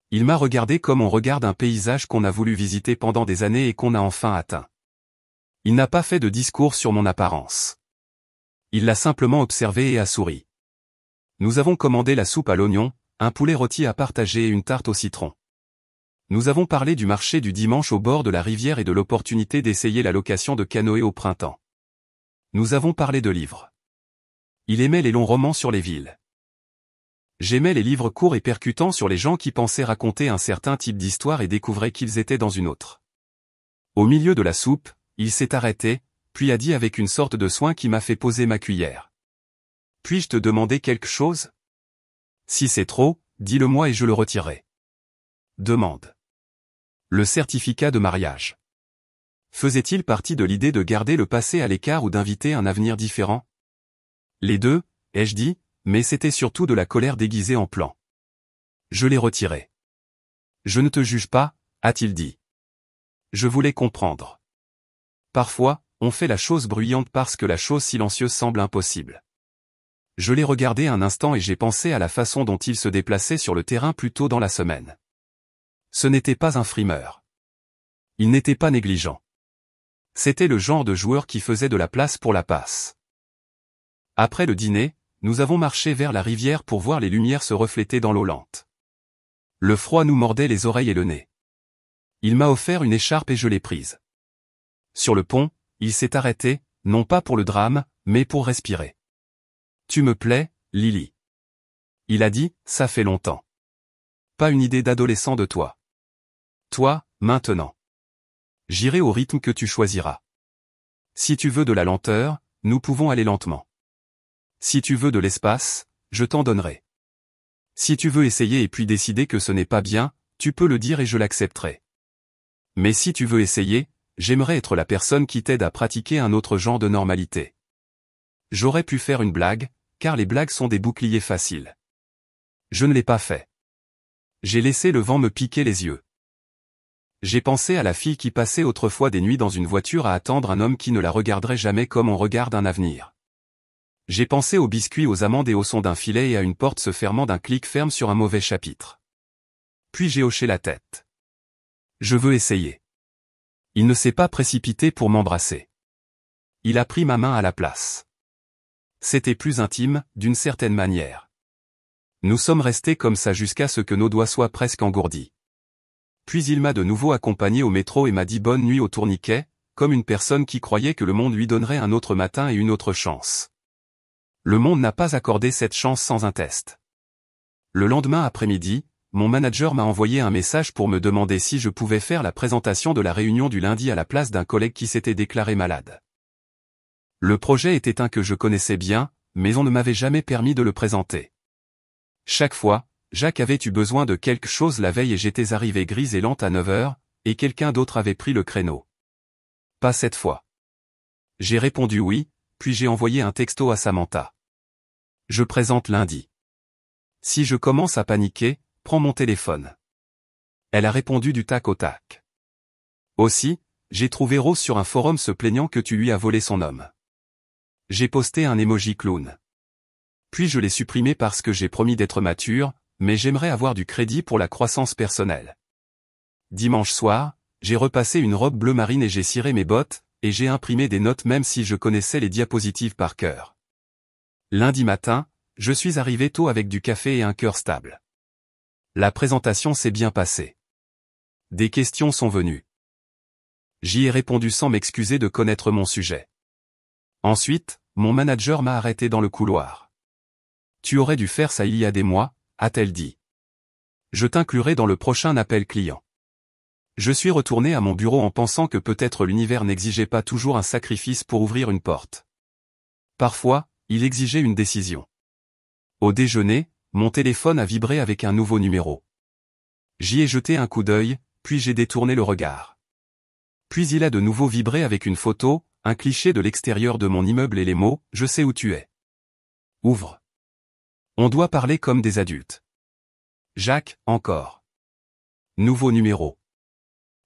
Il m'a regardé comme on regarde un paysage qu'on a voulu visiter pendant des années et qu'on a enfin atteint. Il n'a pas fait de discours sur mon apparence. Il l'a simplement observé et a souri. Nous avons commandé la soupe à l'oignon, un poulet rôti à partager et une tarte au citron. Nous avons parlé du marché du dimanche au bord de la rivière et de l'opportunité d'essayer la location de canoë au printemps. Nous avons parlé de livres. Il aimait les longs romans sur les villes. J'aimais les livres courts et percutants sur les gens qui pensaient raconter un certain type d'histoire et découvraient qu'ils étaient dans une autre. Au milieu de la soupe, il s'est arrêté, puis a dit avec une sorte de soin qui m'a fait poser ma cuillère. Puis-je te demander quelque chose? Si c'est trop, dis-le-moi et je le retirerai. Demande. Le certificat de mariage. Faisait-il partie de l'idée de garder le passé à l'écart ou d'inviter un avenir différent? Les deux, ai-je dit, mais c'était surtout de la colère déguisée en plan. Je l'ai retiré. Je ne te juge pas, a-t-il dit. Je voulais comprendre. Parfois, on fait la chose bruyante parce que la chose silencieuse semble impossible. Je l'ai regardé un instant et j'ai pensé à la façon dont il se déplaçait sur le terrain plus tôt dans la semaine. Ce n'était pas un frimeur. Il n'était pas négligent. C'était le genre de joueur qui faisait de la place pour la passe. Après le dîner, nous avons marché vers la rivière pour voir les lumières se refléter dans l'eau lente. Le froid nous mordait les oreilles et le nez. Il m'a offert une écharpe et je l'ai prise. Sur le pont, il s'est arrêté, non pas pour le drame, mais pour respirer. Tu me plais, Lily. Il a dit, ça fait longtemps. Pas une idée d'adolescent de toi. Toi, maintenant. J'irai au rythme que tu choisiras. Si tu veux de la lenteur, nous pouvons aller lentement. Si tu veux de l'espace, je t'en donnerai. Si tu veux essayer et puis décider que ce n'est pas bien, tu peux le dire et je l'accepterai. Mais si tu veux essayer, j'aimerais être la personne qui t'aide à pratiquer un autre genre de normalité. J'aurais pu faire une blague, car les blagues sont des boucliers faciles. Je ne l'ai pas fait. J'ai laissé le vent me piquer les yeux. J'ai pensé à la fille qui passait autrefois des nuits dans une voiture à attendre un homme qui ne la regarderait jamais comme on regarde un avenir. J'ai pensé aux biscuits, aux amandes et au son d'un filet et à une porte se fermant d'un clic ferme sur un mauvais chapitre. Puis j'ai hoché la tête. Je veux essayer. Il ne s'est pas précipité pour m'embrasser. Il a pris ma main à la place. C'était plus intime, d'une certaine manière. Nous sommes restés comme ça jusqu'à ce que nos doigts soient presque engourdis. Puis il m'a de nouveau accompagné au métro et m'a dit bonne nuit au tourniquet, comme une personne qui croyait que le monde lui donnerait un autre matin et une autre chance. Le monde n'a pas accordé cette chance sans un test. Le lendemain après-midi, mon manager m'a envoyé un message pour me demander si je pouvais faire la présentation de la réunion du lundi à la place d'un collègue qui s'était déclaré malade. Le projet était un que je connaissais bien, mais on ne m'avait jamais permis de le présenter. Chaque fois, Jacques avait eu besoin de quelque chose la veille et j'étais arrivé grise et lente à 9 heures, et quelqu'un d'autre avait pris le créneau. Pas cette fois. J'ai répondu oui, puis j'ai envoyé un texto à Samantha. Je présente lundi. Si je commence à paniquer, prends mon téléphone. Elle a répondu du tac au tac. Aussi, j'ai trouvé Rose sur un forum se plaignant que tu lui as volé son homme. J'ai posté un emoji clown. Puis je l'ai supprimé parce que j'ai promis d'être mature, mais j'aimerais avoir du crédit pour la croissance personnelle. Dimanche soir, j'ai repassé une robe bleu marine et j'ai ciré mes bottes, et j'ai imprimé des notes même si je connaissais les diapositives par cœur. Lundi matin, je suis arrivé tôt avec du café et un cœur stable. La présentation s'est bien passée. Des questions sont venues. J'y ai répondu sans m'excuser de connaître mon sujet. Ensuite, mon manager m'a arrêté dans le couloir. Tu aurais dû faire ça il y a des mois, a-t-elle dit. Je t'inclurai dans le prochain appel client. Je suis retourné à mon bureau en pensant que peut-être l'univers n'exigeait pas toujours un sacrifice pour ouvrir une porte. Parfois, il exigeait une décision. Au déjeuner, mon téléphone a vibré avec un nouveau numéro. J'y ai jeté un coup d'œil, puis j'ai détourné le regard. Puis il a de nouveau vibré avec une photo, un cliché de l'extérieur de mon immeuble et les mots « Je sais où tu es ». Ouvre. On doit parler comme des adultes. Jacques, encore. Nouveau numéro.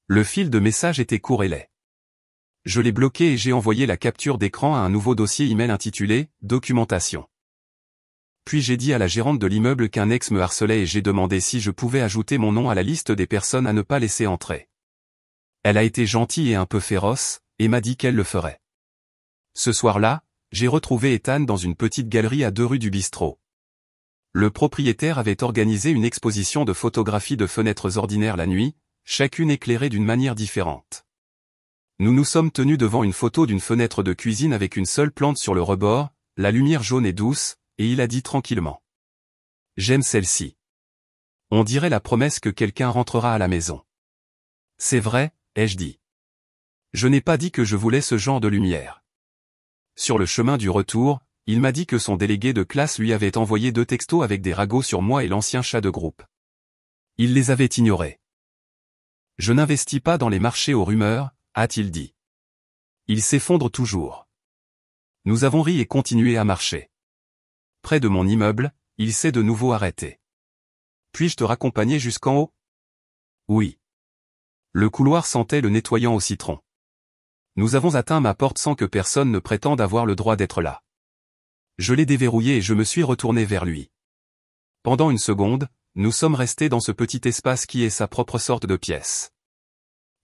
Le fil de message était court et laid. Je l'ai bloqué et j'ai envoyé la capture d'écran à un nouveau dossier email intitulé « Documentation ». Puis j'ai dit à la gérante de l'immeuble qu'un ex me harcelait et j'ai demandé si je pouvais ajouter mon nom à la liste des personnes à ne pas laisser entrer. Elle a été gentille et un peu féroce, et m'a dit qu'elle le ferait. Ce soir-là, j'ai retrouvé Ethan dans une petite galerie à 2 rues du bistrot. Le propriétaire avait organisé une exposition de photographies de fenêtres ordinaires la nuit, chacune éclairée d'une manière différente. Nous nous sommes tenus devant une photo d'une fenêtre de cuisine avec une seule plante sur le rebord, la lumière jaune et douce, et il a dit tranquillement. « J'aime celle-ci. On dirait la promesse que quelqu'un rentrera à la maison. » « C'est vrai, ai-je dit. Je n'ai pas dit que je voulais ce genre de lumière. Sur le chemin du retour, il m'a dit que son délégué de classe lui avait envoyé 2 textos avec des ragots sur moi et l'ancien chat de groupe. Il les avait ignorés. « Je n'investis pas dans les marchés aux rumeurs, a-t-il dit. Ils s'effondrent toujours. » Nous avons ri et continué à marcher. Près de mon immeuble, il s'est de nouveau arrêté. « Puis-je te raccompagner jusqu'en haut ? » Oui. Le couloir sentait le nettoyant au citron. Nous avons atteint ma porte sans que personne ne prétende avoir le droit d'être là. Je l'ai déverrouillé et je me suis retourné vers lui. Pendant une seconde, nous sommes restés dans ce petit espace qui est sa propre sorte de pièce.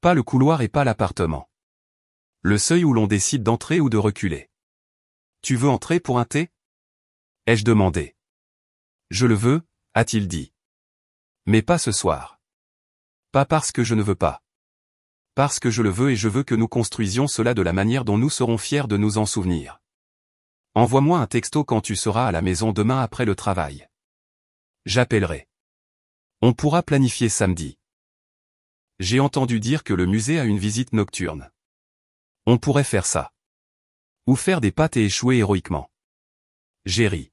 Pas le couloir et pas l'appartement. Le seuil où l'on décide d'entrer ou de reculer. « Tu veux entrer pour un thé ? » ai-je demandé. « Je le veux, » a-t-il dit. « Mais pas ce soir. Pas parce que je ne veux pas. Parce que je le veux et je veux que nous construisions cela de la manière dont nous serons fiers de nous en souvenir. Envoie-moi un texto quand tu seras à la maison demain après le travail. J'appellerai. On pourra planifier samedi. J'ai entendu dire que le musée a une visite nocturne. On pourrait faire ça. Ou faire des pâtes et échouer héroïquement. J'ai ri.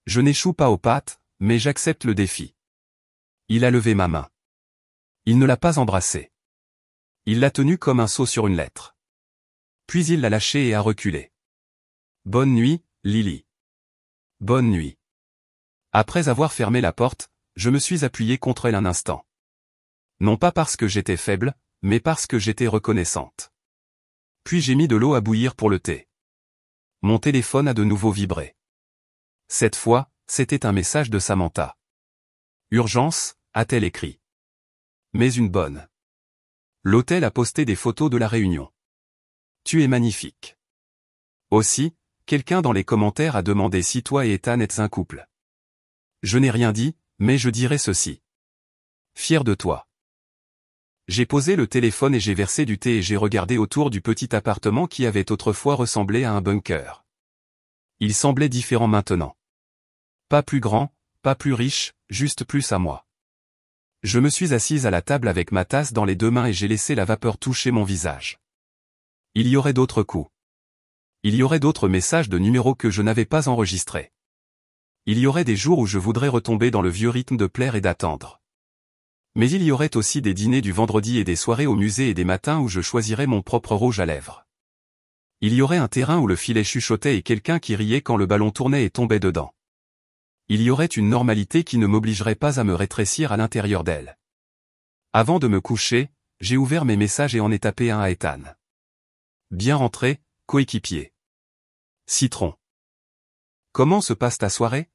Je n'échoue pas aux pâtes, mais j'accepte le défi. Il a levé ma main. Il ne l'a pas embrassée. Il l'a tenue comme un sceau sur une lettre. Puis il l'a lâchée et a reculé. Bonne nuit, Lily. Bonne nuit. Après avoir fermé la porte, je me suis appuyé contre elle un instant. Non pas parce que j'étais faible, mais parce que j'étais reconnaissante. Puis j'ai mis de l'eau à bouillir pour le thé. Mon téléphone a de nouveau vibré. Cette fois, c'était un message de Samantha. Urgence, a-t-elle écrit. Mais une bonne. L'hôtel a posté des photos de la réunion. Tu es magnifique. Aussi, quelqu'un dans les commentaires a demandé si toi et Ethan êtes un couple. Je n'ai rien dit, mais je dirai ceci. Fier de toi. J'ai posé le téléphone et j'ai versé du thé et j'ai regardé autour du petit appartement qui avait autrefois ressemblé à un bunker. Il semblait différent maintenant. Pas plus grand, pas plus riche, juste plus à moi. Je me suis assise à la table avec ma tasse dans les 2 mains et j'ai laissé la vapeur toucher mon visage. Il y aurait d'autres coups. Il y aurait d'autres messages de numéros que je n'avais pas enregistrés. Il y aurait des jours où je voudrais retomber dans le vieux rythme de plaire et d'attendre. Mais il y aurait aussi des dîners du vendredi et des soirées au musée et des matins où je choisirais mon propre rouge à lèvres. Il y aurait un terrain où le filet chuchotait et quelqu'un qui riait quand le ballon tournait et tombait dedans. Il y aurait une normalité qui ne m'obligerait pas à me rétrécir à l'intérieur d'elle. Avant de me coucher, j'ai ouvert mes messages et en ai tapé un à Ethan. Bien rentré, coéquipier. Citron. Comment se passe ta soirée ?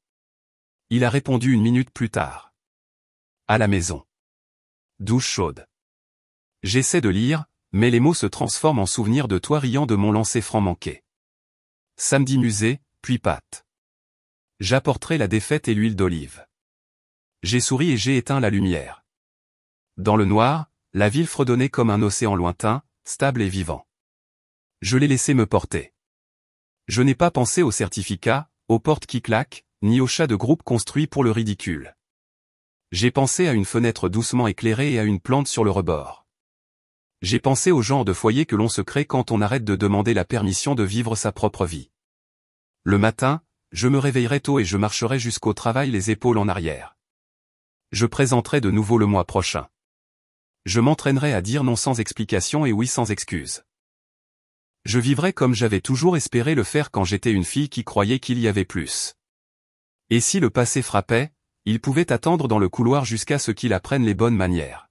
Il a répondu 1 minute plus tard. À la maison. Douche chaude. J'essaie de lire, mais les mots se transforment en souvenirs de toi riant de mon lancer franc manqué. Samedi musée, puis pâtes. J'apporterai la défaite et l'huile d'olive. J'ai souri et j'ai éteint la lumière. Dans le noir, la ville fredonnait comme un océan lointain, stable et vivant. Je l'ai laissé me porter. Je n'ai pas pensé au certificat, aux portes qui claquent, ni au chat de groupe construit pour le ridicule. J'ai pensé à une fenêtre doucement éclairée et à une plante sur le rebord. J'ai pensé au genre de foyer que l'on se crée quand on arrête de demander la permission de vivre sa propre vie. Le matin, je me réveillerai tôt et je marcherai jusqu'au travail les épaules en arrière. Je présenterai de nouveau le mois prochain. Je m'entraînerai à dire non sans explication et oui sans excuse. Je vivrai comme j'avais toujours espéré le faire quand j'étais une fille qui croyait qu'il y avait plus. Et si le passé frappait, il pouvait attendre dans le couloir jusqu'à ce qu'il apprenne les bonnes manières.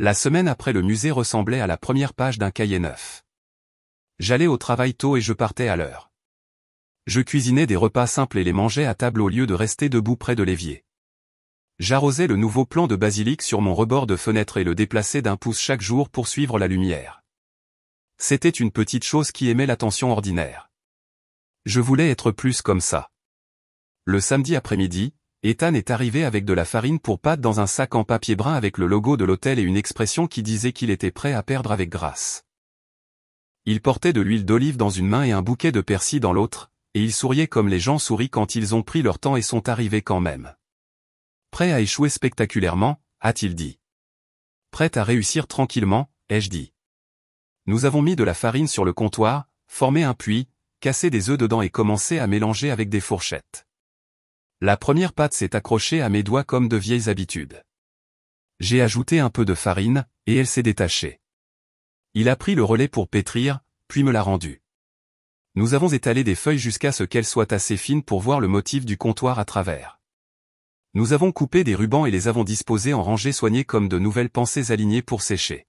La semaine après, le musée ressemblait à la première page d'un cahier neuf. J'allais au travail tôt et je partais à l'heure. Je cuisinais des repas simples et les mangeais à table au lieu de rester debout près de l'évier. J'arrosais le nouveau plant de basilic sur mon rebord de fenêtre et le déplaçais d'un pouce chaque jour pour suivre la lumière. C'était une petite chose qui aimait l'attention ordinaire. Je voulais être plus comme ça. Le samedi après-midi, Ethan est arrivé avec de la farine pour pâtes dans un sac en papier brun avec le logo de l'hôtel et une expression qui disait qu'il était prêt à perdre avec grâce. Il portait de l'huile d'olive dans une main et un bouquet de persil dans l'autre, et il souriait comme les gens sourient quand ils ont pris leur temps et sont arrivés quand même. Prêt à échouer spectaculairement, a-t-il dit. Prêt à réussir tranquillement, ai-je dit. Nous avons mis de la farine sur le comptoir, formé un puits, cassé des œufs dedans et commencé à mélanger avec des fourchettes. La première pâte s'est accrochée à mes doigts comme de vieilles habitudes. J'ai ajouté un peu de farine, et elle s'est détachée. Il a pris le relais pour pétrir, puis me l'a rendue. Nous avons étalé des feuilles jusqu'à ce qu'elles soient assez fines pour voir le motif du comptoir à travers. Nous avons coupé des rubans et les avons disposés en rangées soignées comme de nouvelles pensées alignées pour sécher.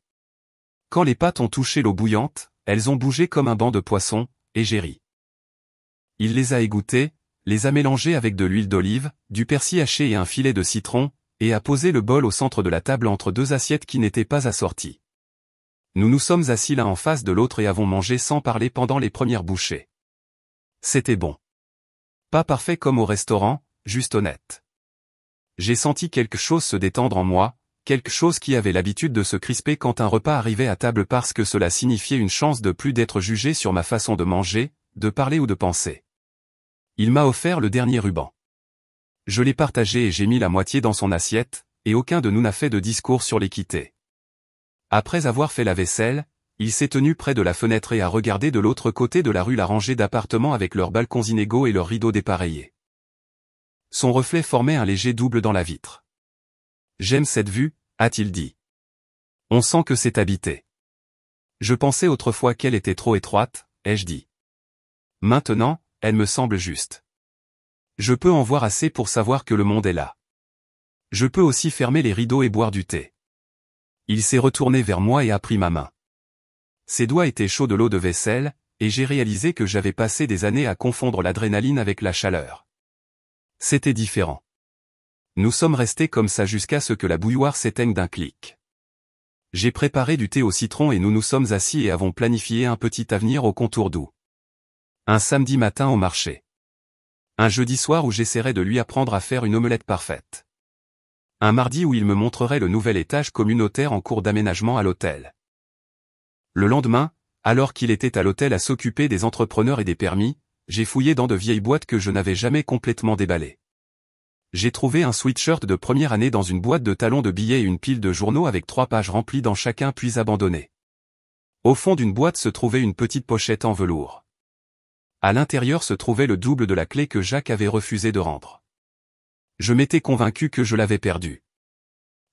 Quand les pâtes ont touché l'eau bouillante, elles ont bougé comme un banc de poisson, et j'ai ri. Il les a égouttées, les a mélangées avec de l'huile d'olive, du persil haché et un filet de citron, et a posé le bol au centre de la table entre deux assiettes qui n'étaient pas assorties. Nous nous sommes assis l'un en face de l'autre et avons mangé sans parler pendant les premières bouchées. C'était bon. Pas parfait comme au restaurant, juste honnête. J'ai senti quelque chose se détendre en moi, quelque chose qui avait l'habitude de se crisper quand un repas arrivait à table parce que cela signifiait une chance de plus d'être jugé sur ma façon de manger, de parler ou de penser. Il m'a offert le dernier ruban. Je l'ai partagé et j'ai mis la moitié dans son assiette, et aucun de nous n'a fait de discours sur l'équité. Après avoir fait la vaisselle, il s'est tenu près de la fenêtre et a regardé de l'autre côté de la rue la rangée d'appartements avec leurs balcons inégaux et leurs rideaux dépareillés. Son reflet formait un léger double dans la vitre. J'aime cette vue, a-t-il dit. On sent que c'est habité. Je pensais autrefois qu'elle était trop étroite, ai-je dit. Maintenant, elle me semble juste. Je peux en voir assez pour savoir que le monde est là. Je peux aussi fermer les rideaux et boire du thé. Il s'est retourné vers moi et a pris ma main. Ses doigts étaient chauds de l'eau de vaisselle, et j'ai réalisé que j'avais passé des années à confondre l'adrénaline avec la chaleur. C'était différent. Nous sommes restés comme ça jusqu'à ce que la bouilloire s'éteigne d'un clic. J'ai préparé du thé au citron et nous nous sommes assis et avons planifié un petit avenir au contour doux. Un samedi matin au marché. Un jeudi soir où j'essaierai de lui apprendre à faire une omelette parfaite. Un mardi où il me montrerait le nouvel étage communautaire en cours d'aménagement à l'hôtel. Le lendemain, alors qu'il était à l'hôtel à s'occuper des entrepreneurs et des permis, j'ai fouillé dans de vieilles boîtes que je n'avais jamais complètement déballées. J'ai trouvé un sweatshirt de première année dans une boîte de talons de billets et une pile de journaux avec 3 pages remplies dans chacun puis abandonnées. Au fond d'une boîte se trouvait une petite pochette en velours. À l'intérieur se trouvait le double de la clé que Jacques avait refusé de rendre. Je m'étais convaincu que je l'avais perdue.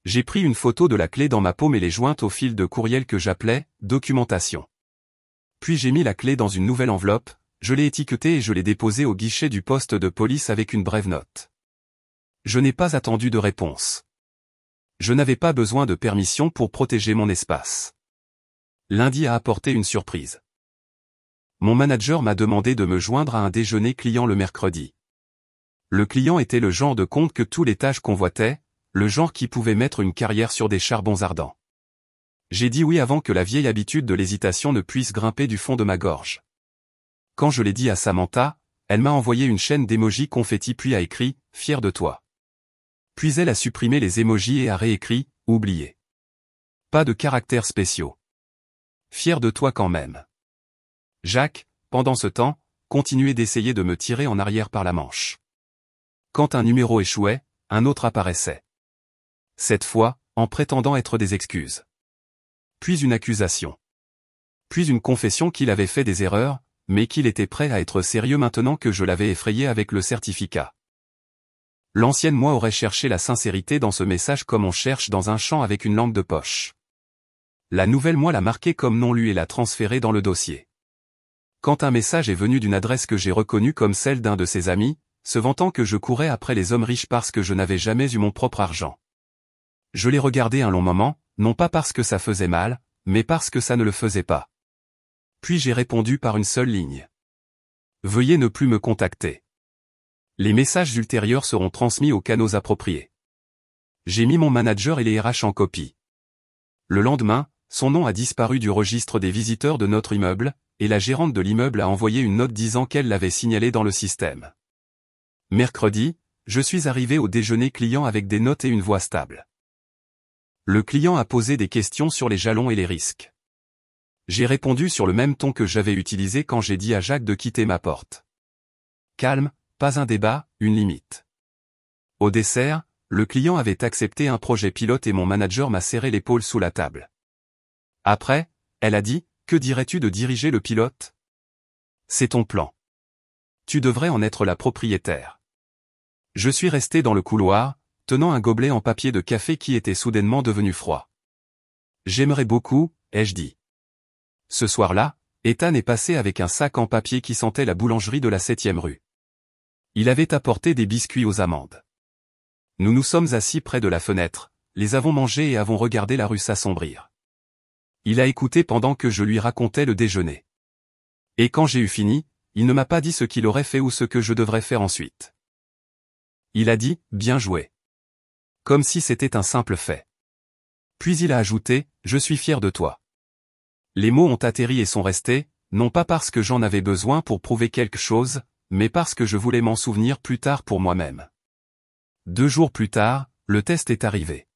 J'ai pris une photo de la clé dans ma paume et l'ai jointe au fil de courriel que j'appelais « documentation ». Puis j'ai mis la clé dans une nouvelle enveloppe, je l'ai étiquetée et je l'ai déposée au guichet du poste de police avec une brève note. Je n'ai pas attendu de réponse. Je n'avais pas besoin de permission pour protéger mon espace. Lundi a apporté une surprise. Mon manager m'a demandé de me joindre à un déjeuner client le mercredi. Le client était le genre de compte que tous les tâches convoitaient, le genre qui pouvait mettre une carrière sur des charbons ardents. J'ai dit oui avant que la vieille habitude de l'hésitation ne puisse grimper du fond de ma gorge. Quand je l'ai dit à Samantha, elle m'a envoyé une chaîne d'émojis confetti puis a écrit « Fier de toi ». Puis elle a supprimé les émojis et a réécrit « Oublié ». Pas de caractères spéciaux. Fier de toi quand même. Jacques, pendant ce temps, continuait d'essayer de me tirer en arrière par la manche. Quand un numéro échouait, un autre apparaissait. Cette fois, en prétendant être des excuses. Puis une accusation. Puis une confession qu'il avait fait des erreurs, mais qu'il était prêt à être sérieux maintenant que je l'avais effrayé avec le certificat. L'ancienne moi aurait cherché la sincérité dans ce message comme on cherche dans un champ avec une lampe de poche. La nouvelle moi l'a marqué comme non lu et l'a transféré dans le dossier. Quand un message est venu d'une adresse que j'ai reconnue comme celle d'un de ses amis, se vantant que je courais après les hommes riches parce que je n'avais jamais eu mon propre argent. Je l'ai regardé un long moment, non pas parce que ça faisait mal, mais parce que ça ne le faisait pas. Puis j'ai répondu par une seule ligne. Veuillez ne plus me contacter. Les messages ultérieurs seront transmis aux canaux appropriés. J'ai mis mon manager et les RH en copie. Le lendemain, son nom a disparu du registre des visiteurs de notre immeuble, et la gérante de l'immeuble a envoyé une note disant qu'elle l'avait signalé dans le système. Mercredi, je suis arrivé au déjeuner client avec des notes et une voix stable. Le client a posé des questions sur les jalons et les risques. J'ai répondu sur le même ton que j'avais utilisé quand j'ai dit à Jacques de quitter ma porte. Calme, pas un débat, une limite. Au dessert, le client avait accepté un projet pilote et mon manager m'a serré l'épaule sous la table. Après, elle a dit, que dirais-tu de diriger le pilote? C'est ton plan. Tu devrais en être la propriétaire. Je suis resté dans le couloir, tenant un gobelet en papier de café qui était soudainement devenu froid. J'aimerais beaucoup, ai-je dit. Ce soir-là, Ethan est passé avec un sac en papier qui sentait la boulangerie de la 7e rue. Il avait apporté des biscuits aux amandes. Nous nous sommes assis près de la fenêtre, les avons mangés et avons regardé la rue s'assombrir. Il a écouté pendant que je lui racontais le déjeuner. Et quand j'ai eu fini, il ne m'a pas dit ce qu'il aurait fait ou ce que je devrais faire ensuite. Il a dit, bien joué. Comme si c'était un simple fait. Puis il a ajouté, je suis fier de toi. Les mots ont atterri et sont restés, non pas parce que j'en avais besoin pour prouver quelque chose, mais parce que je voulais m'en souvenir plus tard pour moi-même. 2 jours plus tard, le test est arrivé.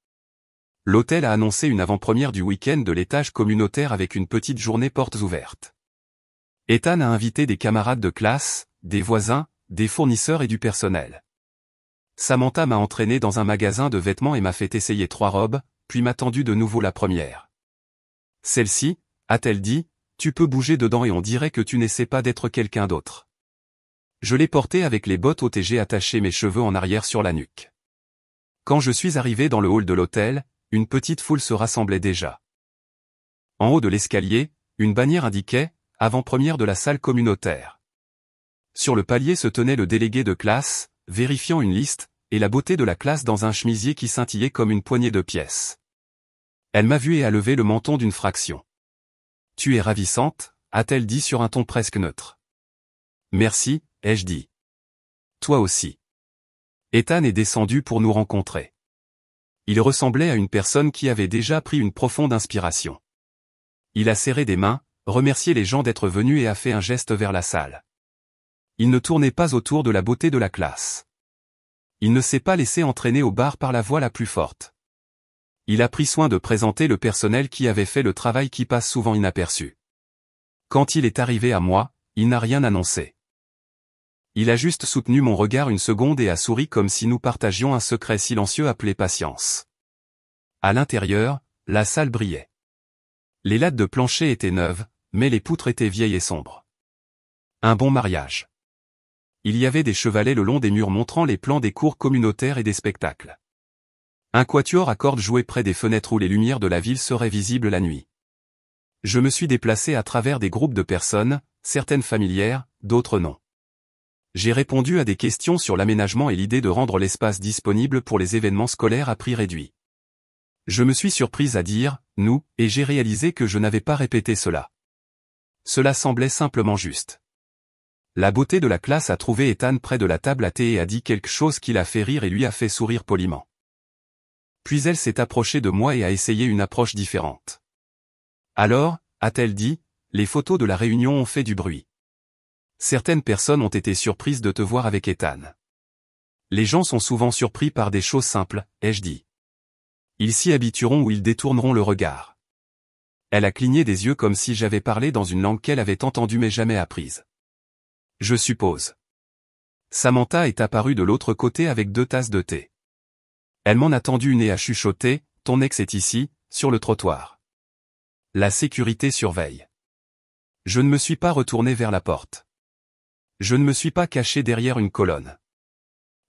L'hôtel a annoncé une avant-première du week-end de l'étage communautaire avec une petite journée portes ouvertes. Ethan a invité des camarades de classe, des voisins, des fournisseurs et du personnel. Samantha m'a entraîné dans un magasin de vêtements et m'a fait essayer 3 robes, puis m'a tendu de nouveau la première. Celle-ci, a-t-elle dit, tu peux bouger dedans et on dirait que tu n'essaies pas d'être quelqu'un d'autre. Je l'ai portée avec les bottes hautes et j'ai attaché mes cheveux en arrière sur la nuque. Quand je suis arrivé dans le hall de l'hôtel, une petite foule se rassemblait déjà. En haut de l'escalier, une bannière indiquait « Avant-première de la salle communautaire ». Sur le palier se tenait le délégué de classe, vérifiant une liste, et la beauté de la classe dans un chemisier qui scintillait comme une poignée de pièces. Elle m'a vu et a levé le menton d'une fraction. « Tu es ravissante », a-t-elle dit sur un ton presque neutre. « Merci », ai-je dit. « Toi aussi. » Ethan est descendu pour nous rencontrer. Il ressemblait à une personne qui avait déjà pris une profonde inspiration. Il a serré des mains, remercié les gens d'être venus et a fait un geste vers la salle. Il ne tournait pas autour de la beauté de la classe. Il ne s'est pas laissé entraîner au bar par la voix la plus forte. Il a pris soin de présenter le personnel qui avait fait le travail qui passe souvent inaperçu. Quand il est arrivé à moi, il n'a rien annoncé. Il a juste soutenu mon regard une seconde et a souri comme si nous partagions un secret silencieux appelé patience. À l'intérieur, la salle brillait. Les lattes de plancher étaient neuves, mais les poutres étaient vieilles et sombres. Un bon mariage. Il y avait des chevalets le long des murs montrant les plans des cours communautaires et des spectacles. Un quatuor à cordes jouait près des fenêtres où les lumières de la ville seraient visibles la nuit. Je me suis déplacé à travers des groupes de personnes, certaines familières, d'autres non. J'ai répondu à des questions sur l'aménagement et l'idée de rendre l'espace disponible pour les événements scolaires à prix réduit. Je me suis surprise à dire « nous » et j'ai réalisé que je n'avais pas répété cela. Cela semblait simplement juste. La beauté de la classe a trouvé Ethan près de la table à thé et a dit quelque chose qui l'a fait rire et lui a fait sourire poliment. Puis elle s'est approchée de moi et a essayé une approche différente. Alors, a-t-elle dit, les photos de la réunion ont fait du bruit. Certaines personnes ont été surprises de te voir avec Ethan. Les gens sont souvent surpris par des choses simples, ai-je dit. Ils s'y habitueront ou ils détourneront le regard. Elle a cligné des yeux comme si j'avais parlé dans une langue qu'elle avait entendue mais jamais apprise. Je suppose. Samantha est apparue de l'autre côté avec 2 tasses de thé. Elle m'en a tendu une et a chuchoté, ton ex est ici, sur le trottoir. La sécurité surveille. Je ne me suis pas retourné vers la porte. Je ne me suis pas caché derrière une colonne.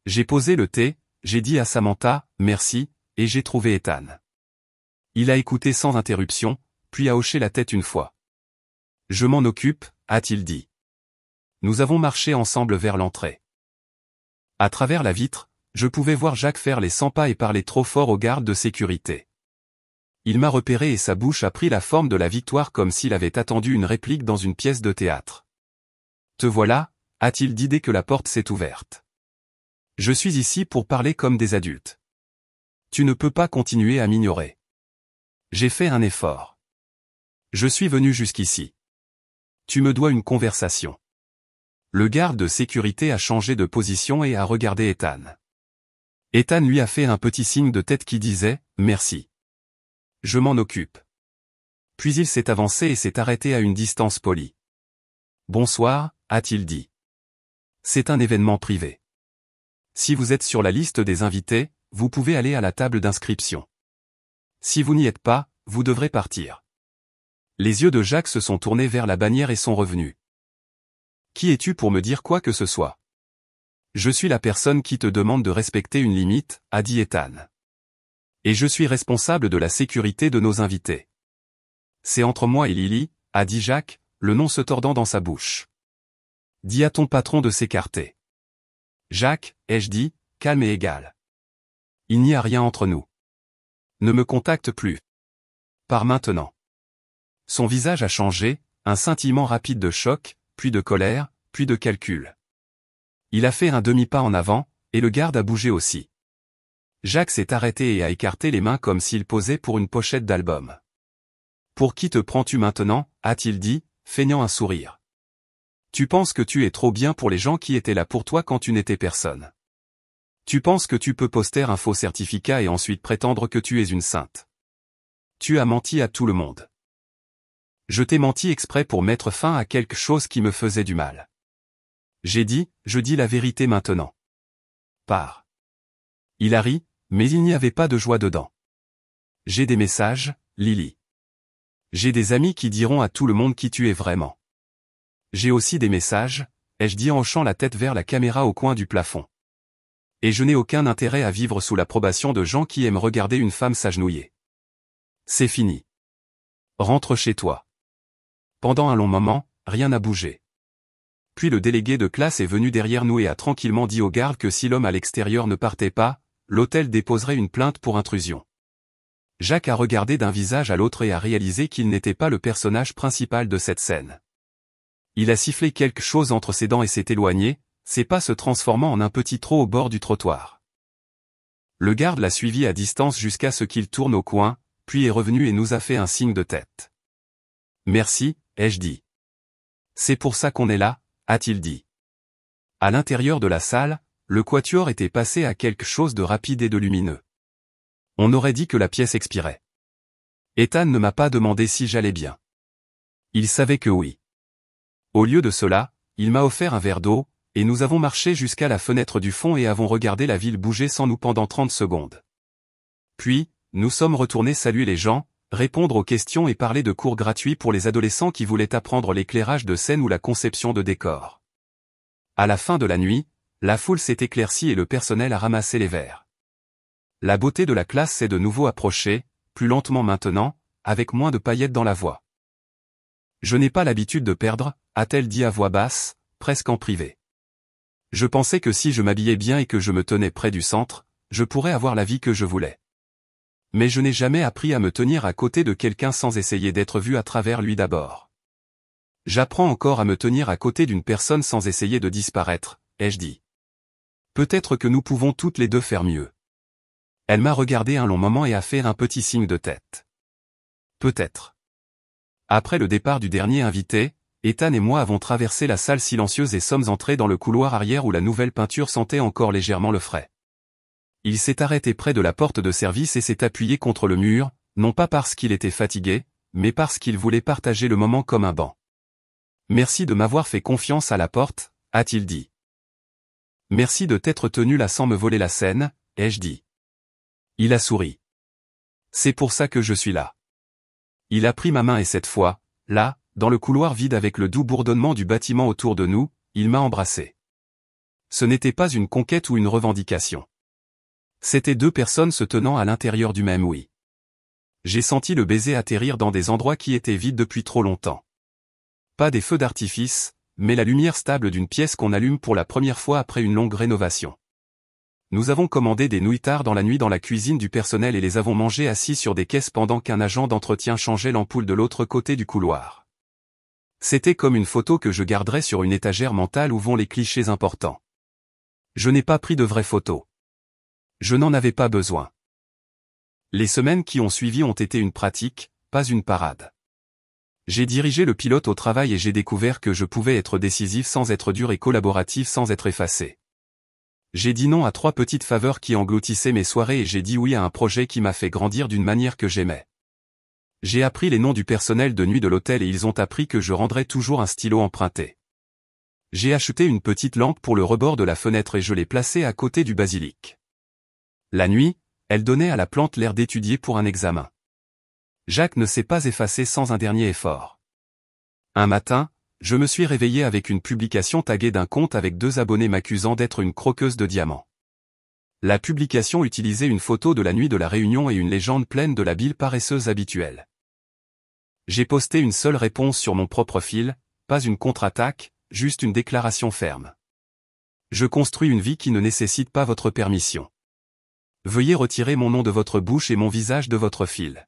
J'ai posé le thé, j'ai dit à Samantha, merci, et j'ai trouvé Ethan. Il a écouté sans interruption, puis a hoché la tête une fois. Je m'en occupe, a-t-il dit. Nous avons marché ensemble vers l'entrée. À travers la vitre, je pouvais voir Jacques faire les 100 pas et parler trop fort aux gardes de sécurité. Il m'a repéré et sa bouche a pris la forme de la victoire comme s'il avait attendu une réplique dans une pièce de théâtre. « Te voilà » a-t-il dit dès que la porte s'est ouverte. « Je suis ici pour parler comme des adultes. Tu ne peux pas continuer à m'ignorer. J'ai fait un effort. Je suis venu jusqu'ici. Tu me dois une conversation. » Le garde de sécurité a changé de position et a regardé Ethan. Ethan lui a fait un petit signe de tête qui disait « Merci. Je m'en occupe. » Puis il s'est avancé et s'est arrêté à une distance polie. « Bonsoir » a-t-il dit. « C'est un événement privé. Si vous êtes sur la liste des invités, vous pouvez aller à la table d'inscription. Si vous n'y êtes pas, vous devrez partir. » Les yeux de Jacques se sont tournés vers la bannière et sont revenus. « Qui es-tu pour me dire quoi que ce soit ? » « Je suis la personne qui te demande de respecter une limite, » a dit Ethan. « Et je suis responsable de la sécurité de nos invités. »« C'est entre moi et Lily, » a dit Jacques, le nom se tordant dans sa bouche. « Dis à ton patron de s'écarter. »« Jacques, » ai-je dit, calme et égal. « Il n'y a rien entre nous. Ne me contacte plus. Par maintenant. » Son visage a changé, un scintillement rapide de choc, puis de colère, puis de calcul. Il a fait un demi-pas en avant, et le garde a bougé aussi. Jacques s'est arrêté et a écarté les mains comme s'il posait pour une pochette d'album. « Pour qui te prends-tu maintenant » a-t-il dit, feignant un sourire. « Tu penses que tu es trop bien pour les gens qui étaient là pour toi quand tu n'étais personne. Tu penses que tu peux poster un faux certificat et ensuite prétendre que tu es une sainte. Tu as menti à tout le monde. Je t'ai menti exprès pour mettre fin à quelque chose qui me faisait du mal. J'ai dit, je dis la vérité maintenant. Pars. » Il a ri, mais il n'y avait pas de joie dedans. « J'ai des messages, Lily. J'ai des amis qui diront à tout le monde qui tu es vraiment. J'ai aussi des messages, » ai-je dit en hochant la tête vers la caméra au coin du plafond. « Et je n'ai aucun intérêt à vivre sous l'approbation de gens qui aiment regarder une femme s'agenouiller. C'est fini. Rentre chez toi. » Pendant un long moment, rien n'a bougé. Puis le délégué de classe est venu derrière nous et a tranquillement dit au garde que si l'homme à l'extérieur ne partait pas, l'hôtel déposerait une plainte pour intrusion. Jacques a regardé d'un visage à l'autre et a réalisé qu'il n'était pas le personnage principal de cette scène. Il a sifflé quelque chose entre ses dents et s'est éloigné, ses pas se transformant en un petit trot au bord du trottoir. Le garde l'a suivi à distance jusqu'à ce qu'il tourne au coin, puis est revenu et nous a fait un signe de tête. « Merci » ai-je dit. « C'est pour ça qu'on est là » a-t-il dit. À l'intérieur de la salle, le quatuor était passé à quelque chose de rapide et de lumineux. On aurait dit que la pièce expirait. Ethan ne m'a pas demandé si j'allais bien. Il savait que oui. Au lieu de cela, il m'a offert un verre d'eau, et nous avons marché jusqu'à la fenêtre du fond et avons regardé la ville bouger sans nous pendant 30 secondes. Puis, nous sommes retournés saluer les gens, répondre aux questions et parler de cours gratuits pour les adolescents qui voulaient apprendre l'éclairage de scène ou la conception de décors. À la fin de la nuit, la foule s'est éclaircie et le personnel a ramassé les verres. La beauté de la classe s'est de nouveau approchée, plus lentement maintenant, avec moins de paillettes dans la voix. « Je n'ai pas l'habitude de perdre » a-t-elle dit à voix basse, presque en privé. « Je pensais que si je m'habillais bien et que je me tenais près du centre, je pourrais avoir la vie que je voulais. Mais je n'ai jamais appris à me tenir à côté de quelqu'un sans essayer d'être vu à travers lui d'abord. J'apprends encore à me tenir à côté d'une personne sans essayer de disparaître, ai-je dit. Peut-être que nous pouvons toutes les deux faire mieux. » Elle m'a regardé un long moment et a fait un petit signe de tête. Peut-être. Après le départ du dernier invité, Ethan et moi avons traversé la salle silencieuse et sommes entrés dans le couloir arrière où la nouvelle peinture sentait encore légèrement le frais. Il s'est arrêté près de la porte de service et s'est appuyé contre le mur, non pas parce qu'il était fatigué, mais parce qu'il voulait partager le moment comme un banc. « Merci de m'avoir fait confiance à la porte » a-t-il dit. « Merci de t'être tenu là sans me voler la scène » ai-je dit. Il a souri. « C'est pour ça que je suis là. » Il a pris ma main et cette fois, là, dans le couloir vide avec le doux bourdonnement du bâtiment autour de nous, il m'a embrassé. Ce n'était pas une conquête ou une revendication. C'étaient deux personnes se tenant à l'intérieur du même oui. J'ai senti le baiser atterrir dans des endroits qui étaient vides depuis trop longtemps. Pas des feux d'artifice, mais la lumière stable d'une pièce qu'on allume pour la première fois après une longue rénovation. Nous avons commandé des nouilles tard dans la nuit dans la cuisine du personnel et les avons mangées assis sur des caisses pendant qu'un agent d'entretien changeait l'ampoule de l'autre côté du couloir. C'était comme une photo que je garderais sur une étagère mentale où vont les clichés importants. Je n'ai pas pris de vraies photos. Je n'en avais pas besoin. Les semaines qui ont suivi ont été une pratique, pas une parade. J'ai dirigé le pilote au travail et j'ai découvert que je pouvais être décisif sans être dur et collaboratif sans être effacé. J'ai dit non à 3 petites faveurs qui engloutissaient mes soirées et j'ai dit oui à un projet qui m'a fait grandir d'une manière que j'aimais. J'ai appris les noms du personnel de nuit de l'hôtel et ils ont appris que je rendrais toujours un stylo emprunté. J'ai acheté une petite lampe pour le rebord de la fenêtre et je l'ai placée à côté du basilic. La nuit, elle donnait à la plante l'air d'étudier pour un examen. Jacques ne s'est pas effacé sans un dernier effort. Un matin, je me suis réveillé avec une publication taguée d'un compte avec 2 abonnés m'accusant d'être une croqueuse de diamants. La publication utilisait une photo de la nuit de la réunion et une légende pleine de la bile paresseuse habituelle. J'ai posté une seule réponse sur mon propre fil, pas une contre-attaque, juste une déclaration ferme. Je construis une vie qui ne nécessite pas votre permission. Veuillez retirer mon nom de votre bouche et mon visage de votre fil.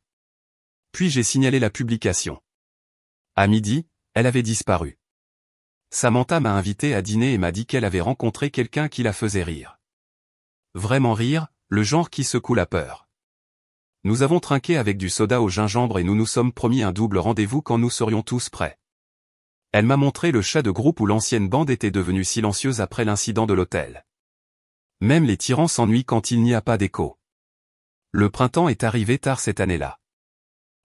Puis j'ai signalé la publication. À midi, elle avait disparu. Samantha m'a invité à dîner et m'a dit qu'elle avait rencontré quelqu'un qui la faisait rire. Vraiment rire, le genre qui secoue la peur. Nous avons trinqué avec du soda au gingembre et nous nous sommes promis un double rendez-vous quand nous serions tous prêts. Elle m'a montré le chat de groupe où l'ancienne bande était devenue silencieuse après l'incident de l'hôtel. Même les tyrans s'ennuient quand il n'y a pas d'écho. Le printemps est arrivé tard cette année-là.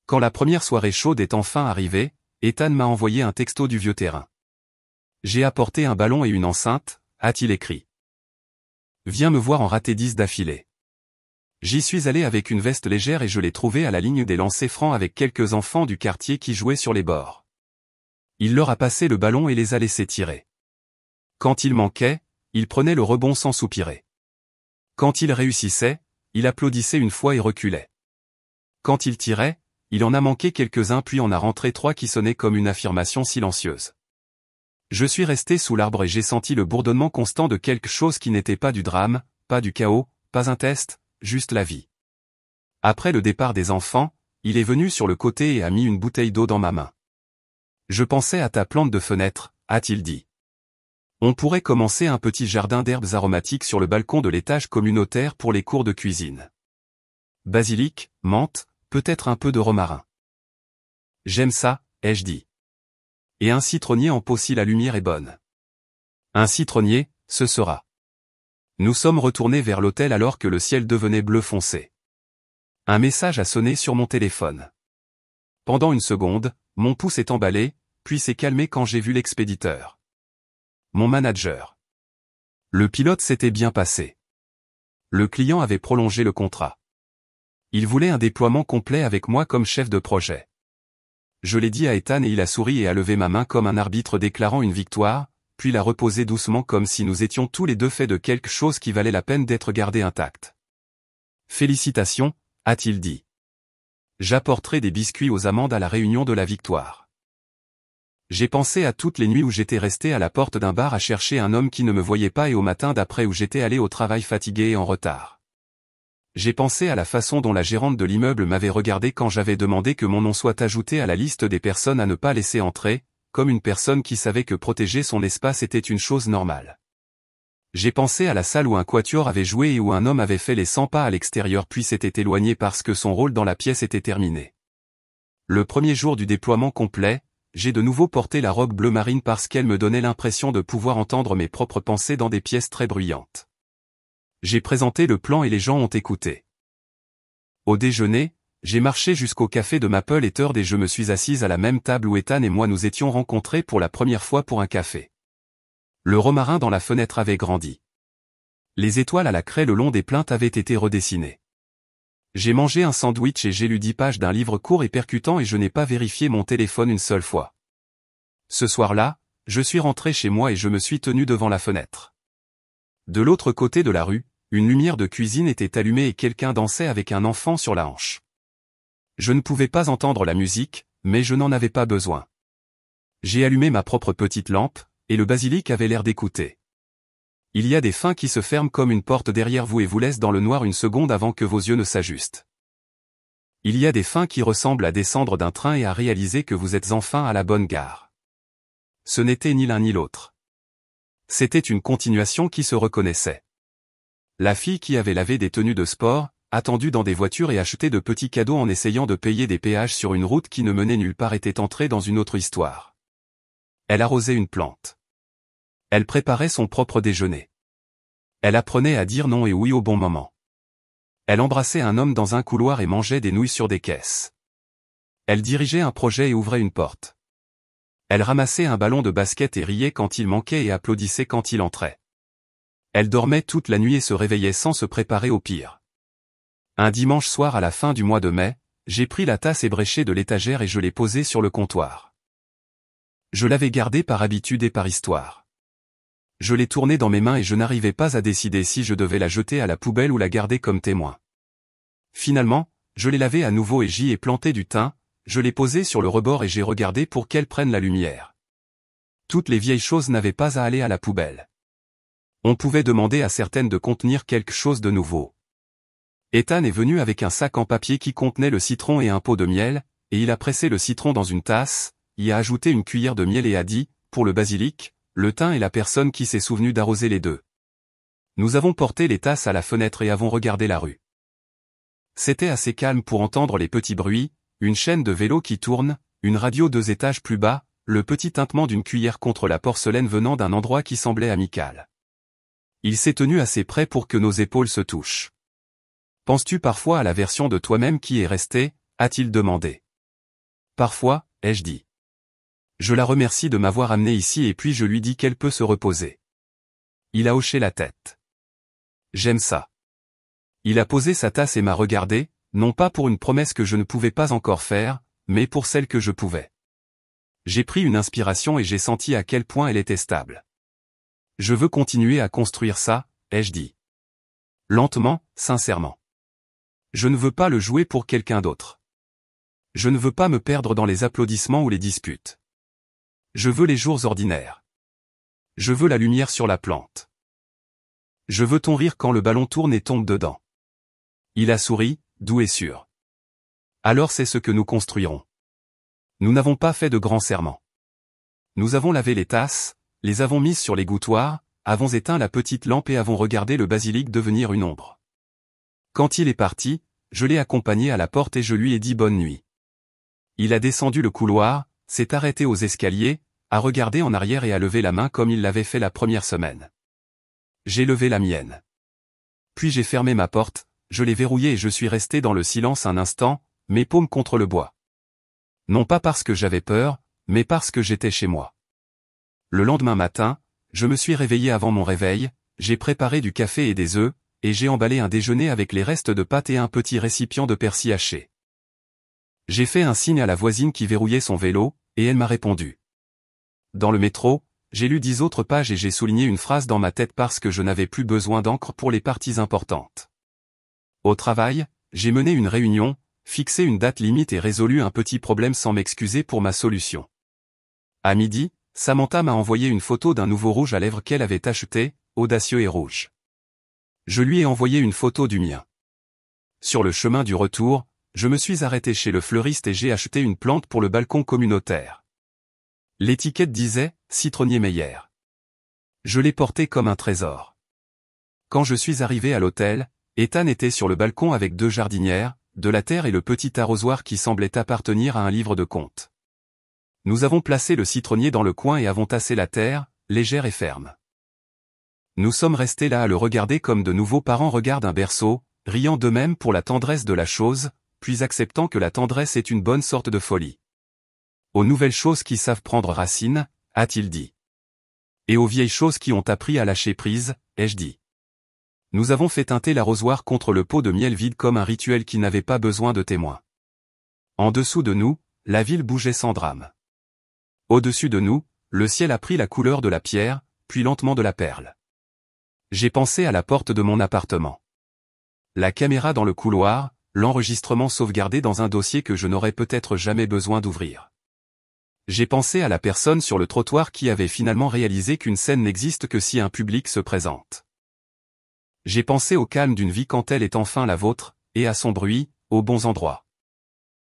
Quand la première soirée chaude est enfin arrivée, Ethan m'a envoyé un texto du vieux terrain. J'ai apporté un ballon et une enceinte, a-t-il écrit. Viens me voir en raté 10 d'affilée. J'y suis allé avec une veste légère et je l'ai trouvé à la ligne des lancers francs avec quelques enfants du quartier qui jouaient sur les bords. Il leur a passé le ballon et les a laissés tirer. Quand il manquait, il prenait le rebond sans soupirer. Quand il réussissait, il applaudissait une fois et reculait. Quand il tirait, il en a manqué quelques-uns puis en a rentré 3 qui sonnaient comme une affirmation silencieuse. Je suis resté sous l'arbre et j'ai senti le bourdonnement constant de quelque chose qui n'était pas du drame, pas du chaos, pas un test, juste la vie. Après le départ des enfants, il est venu sur le côté et a mis une bouteille d'eau dans ma main. Je pensais à ta plante de fenêtre, a-t-il dit. On pourrait commencer un petit jardin d'herbes aromatiques sur le balcon de l'étage communautaire pour les cours de cuisine. Basilic, menthe, peut-être un peu de romarin. J'aime ça, ai-je dit. Et un citronnier en pot si la lumière est bonne. Un citronnier, ce sera. Nous sommes retournés vers l'hôtel alors que le ciel devenait bleu foncé. Un message a sonné sur mon téléphone. Pendant une seconde, mon pouce est emballé, puis s'est calmé quand j'ai vu l'expéditeur. Mon manager. Le pilote s'était bien passé. Le client avait prolongé le contrat. Il voulait un déploiement complet avec moi comme chef de projet. Je l'ai dit à Ethan et il a souri et a levé ma main comme un arbitre déclarant une victoire, puis l'a reposée doucement comme si nous étions tous les deux faits de quelque chose qui valait la peine d'être gardé intact. Félicitations, a-t-il dit. J'apporterai des biscuits aux amandes à la réunion de la victoire. J'ai pensé à toutes les nuits où j'étais resté à la porte d'un bar à chercher un homme qui ne me voyait pas et au matin d'après où j'étais allé au travail fatigué et en retard. J'ai pensé à la façon dont la gérante de l'immeuble m'avait regardé quand j'avais demandé que mon nom soit ajouté à la liste des personnes à ne pas laisser entrer, comme une personne qui savait que protéger son espace était une chose normale. J'ai pensé à la salle où un quatuor avait joué et où un homme avait fait les 100 pas à l'extérieur puis s'était éloigné parce que son rôle dans la pièce était terminé. Le premier jour du déploiement complet, j'ai de nouveau porté la robe bleu marine parce qu'elle me donnait l'impression de pouvoir entendre mes propres pensées dans des pièces très bruyantes. J'ai présenté le plan et les gens ont écouté. Au déjeuner, j'ai marché jusqu'au café de Maple et Third et je me suis assise à la même table où Ethan et moi nous étions rencontrés pour la première fois pour un café. Le romarin dans la fenêtre avait grandi. Les étoiles à la craie le long des plinthes avaient été redessinées. J'ai mangé un sandwich et j'ai lu 10 pages d'un livre court et percutant et je n'ai pas vérifié mon téléphone une seule fois. Ce soir-là, je suis rentré chez moi et je me suis tenu devant la fenêtre. De l'autre côté de la rue, une lumière de cuisine était allumée et quelqu'un dansait avec un enfant sur la hanche. Je ne pouvais pas entendre la musique, mais je n'en avais pas besoin. J'ai allumé ma propre petite lampe, et le basilic avait l'air d'écouter. Il y a des fins qui se ferment comme une porte derrière vous et vous laissent dans le noir une seconde avant que vos yeux ne s'ajustent. Il y a des fins qui ressemblent à descendre d'un train et à réaliser que vous êtes enfin à la bonne gare. Ce n'était ni l'un ni l'autre. C'était une continuation qui se reconnaissait. La fille qui avait lavé des tenues de sport, attendu dans des voitures et acheté de petits cadeaux en essayant de payer des péages sur une route qui ne menait nulle part était entrée dans une autre histoire. Elle arrosait une plante. Elle préparait son propre déjeuner. Elle apprenait à dire non et oui au bon moment. Elle embrassait un homme dans un couloir et mangeait des nouilles sur des caisses. Elle dirigeait un projet et ouvrait une porte. Elle ramassait un ballon de basket et riait quand il manquait et applaudissait quand il entrait. Elle dormait toute la nuit et se réveillait sans se préparer au pire. Un dimanche soir à la fin du mois de mai, j'ai pris la tasse ébréchée de l'étagère et je l'ai posée sur le comptoir. Je l'avais gardée par habitude et par histoire. Je l'ai tournée dans mes mains et je n'arrivais pas à décider si je devais la jeter à la poubelle ou la garder comme témoin. Finalement, je l'ai lavée à nouveau et j'y ai planté du thym, je l'ai posée sur le rebord et j'ai regardé pour qu'elle prenne la lumière. Toutes les vieilles choses n'avaient pas à aller à la poubelle. On pouvait demander à certaines de contenir quelque chose de nouveau. Ethan est venu avec un sac en papier qui contenait le citron et un pot de miel, et il a pressé le citron dans une tasse, y a ajouté une cuillère de miel et a dit, pour le basilic, le thym et la personne qui s'est souvenu d'arroser les deux. Nous avons porté les tasses à la fenêtre et avons regardé la rue. C'était assez calme pour entendre les petits bruits, une chaîne de vélo qui tourne, une radio 2 étages plus bas, le petit tintement d'une cuillère contre la porcelaine venant d'un endroit qui semblait amical. Il s'est tenu assez près pour que nos épaules se touchent. Penses-tu parfois à la version de toi-même qui est restée, a-t-il demandé. Parfois, ai-je dit. Je la remercie de m'avoir amené ici et puis je lui dis qu'elle peut se reposer. Il a hoché la tête. J'aime ça. Il a posé sa tasse et m'a regardé, non pas pour une promesse que je ne pouvais pas encore faire, mais pour celle que je pouvais. J'ai pris une inspiration et j'ai senti à quel point elle était stable. Je veux continuer à construire ça, ai-je dit. Lentement, sincèrement. Je ne veux pas le jouer pour quelqu'un d'autre. Je ne veux pas me perdre dans les applaudissements ou les disputes. Je veux les jours ordinaires. Je veux la lumière sur la plante. Je veux ton rire quand le ballon tourne et tombe dedans. Il a souri, doux et sûr. Alors c'est ce que nous construirons. Nous n'avons pas fait de grands serments. Nous avons lavé les tasses, les avons mises sur l'égouttoir, avons éteint la petite lampe et avons regardé le basilic devenir une ombre. Quand il est parti, je l'ai accompagné à la porte et je lui ai dit bonne nuit. Il a descendu le couloir, s'est arrêté aux escaliers, a regardé en arrière et a levé la main comme il l'avait fait la première semaine. J'ai levé la mienne. Puis j'ai fermé ma porte, je l'ai verrouillée et je suis resté dans le silence un instant, mes paumes contre le bois. Non pas parce que j'avais peur, mais parce que j'étais chez moi. Le lendemain matin, je me suis réveillé avant mon réveil, j'ai préparé du café et des œufs, et j'ai emballé un déjeuner avec les restes de pâtes et un petit récipient de persil haché. J'ai fait un signe à la voisine qui verrouillait son vélo, et elle m'a répondu. Dans le métro, j'ai lu 10 autres pages et j'ai souligné une phrase dans ma tête parce que je n'avais plus besoin d'encre pour les parties importantes. Au travail, j'ai mené une réunion, fixé une date limite et résolu un petit problème sans m'excuser pour ma solution. À midi, Samantha m'a envoyé une photo d'un nouveau rouge à lèvres qu'elle avait acheté, audacieux et rouge. Je lui ai envoyé une photo du mien. Sur le chemin du retour, je me suis arrêté chez le fleuriste et j'ai acheté une plante pour le balcon communautaire. L'étiquette disait « Citronnier Meyer ». Je l'ai porté comme un trésor. Quand je suis arrivé à l'hôtel, Ethan était sur le balcon avec 2 jardinières, de la terre et le petit arrosoir qui semblait appartenir à un livre de contes. Nous avons placé le citronnier dans le coin et avons tassé la terre, légère et ferme. Nous sommes restés là à le regarder comme de nouveaux parents regardent un berceau, riant d'eux-mêmes pour la tendresse de la chose, puis acceptant que la tendresse est une bonne sorte de folie. Aux nouvelles choses qui savent prendre racine, a-t-il dit. Et aux vieilles choses qui ont appris à lâcher prise, ai-je dit. Nous avons fait teinter l'arrosoir contre le pot de miel vide comme un rituel qui n'avait pas besoin de témoins. En dessous de nous, la ville bougeait sans drame. Au-dessus de nous, le ciel a pris la couleur de la pierre, puis lentement de la perle. J'ai pensé à la porte de mon appartement. La caméra dans le couloir, l'enregistrement sauvegardé dans un dossier que je n'aurais peut-être jamais besoin d'ouvrir. J'ai pensé à la personne sur le trottoir qui avait finalement réalisé qu'une scène n'existe que si un public se présente. J'ai pensé au calme d'une vie quand elle est enfin la vôtre, et à son bruit, aux bons endroits.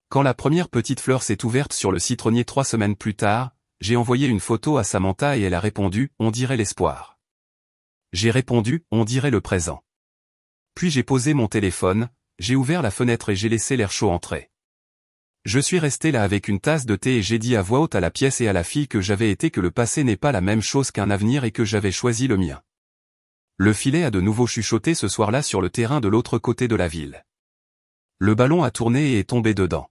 Quand la première petite fleur s'est ouverte sur le citronnier 3 semaines plus tard, j'ai envoyé une photo à Samantha et elle a répondu « On dirait l'espoir ». J'ai répondu « On dirait le présent ». Puis j'ai posé mon téléphone, j'ai ouvert la fenêtre et j'ai laissé l'air chaud entrer. Je suis resté là avec une tasse de thé et j'ai dit à voix haute à la pièce et à la fille que j'avais été que le passé n'est pas la même chose qu'un avenir et que j'avais choisi le mien. Le filet a de nouveau chuchoté ce soir-là sur le terrain de l'autre côté de la ville. Le ballon a tourné et est tombé dedans.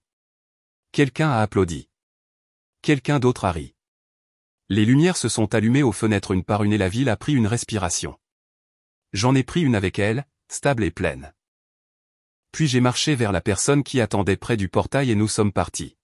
Quelqu'un a applaudi. Quelqu'un d'autre a ri. Les lumières se sont allumées aux fenêtres une par une et la ville a pris une respiration. J'en ai pris une avec elle, stable et pleine. Puis j'ai marché vers la personne qui attendait près du portail et nous sommes partis.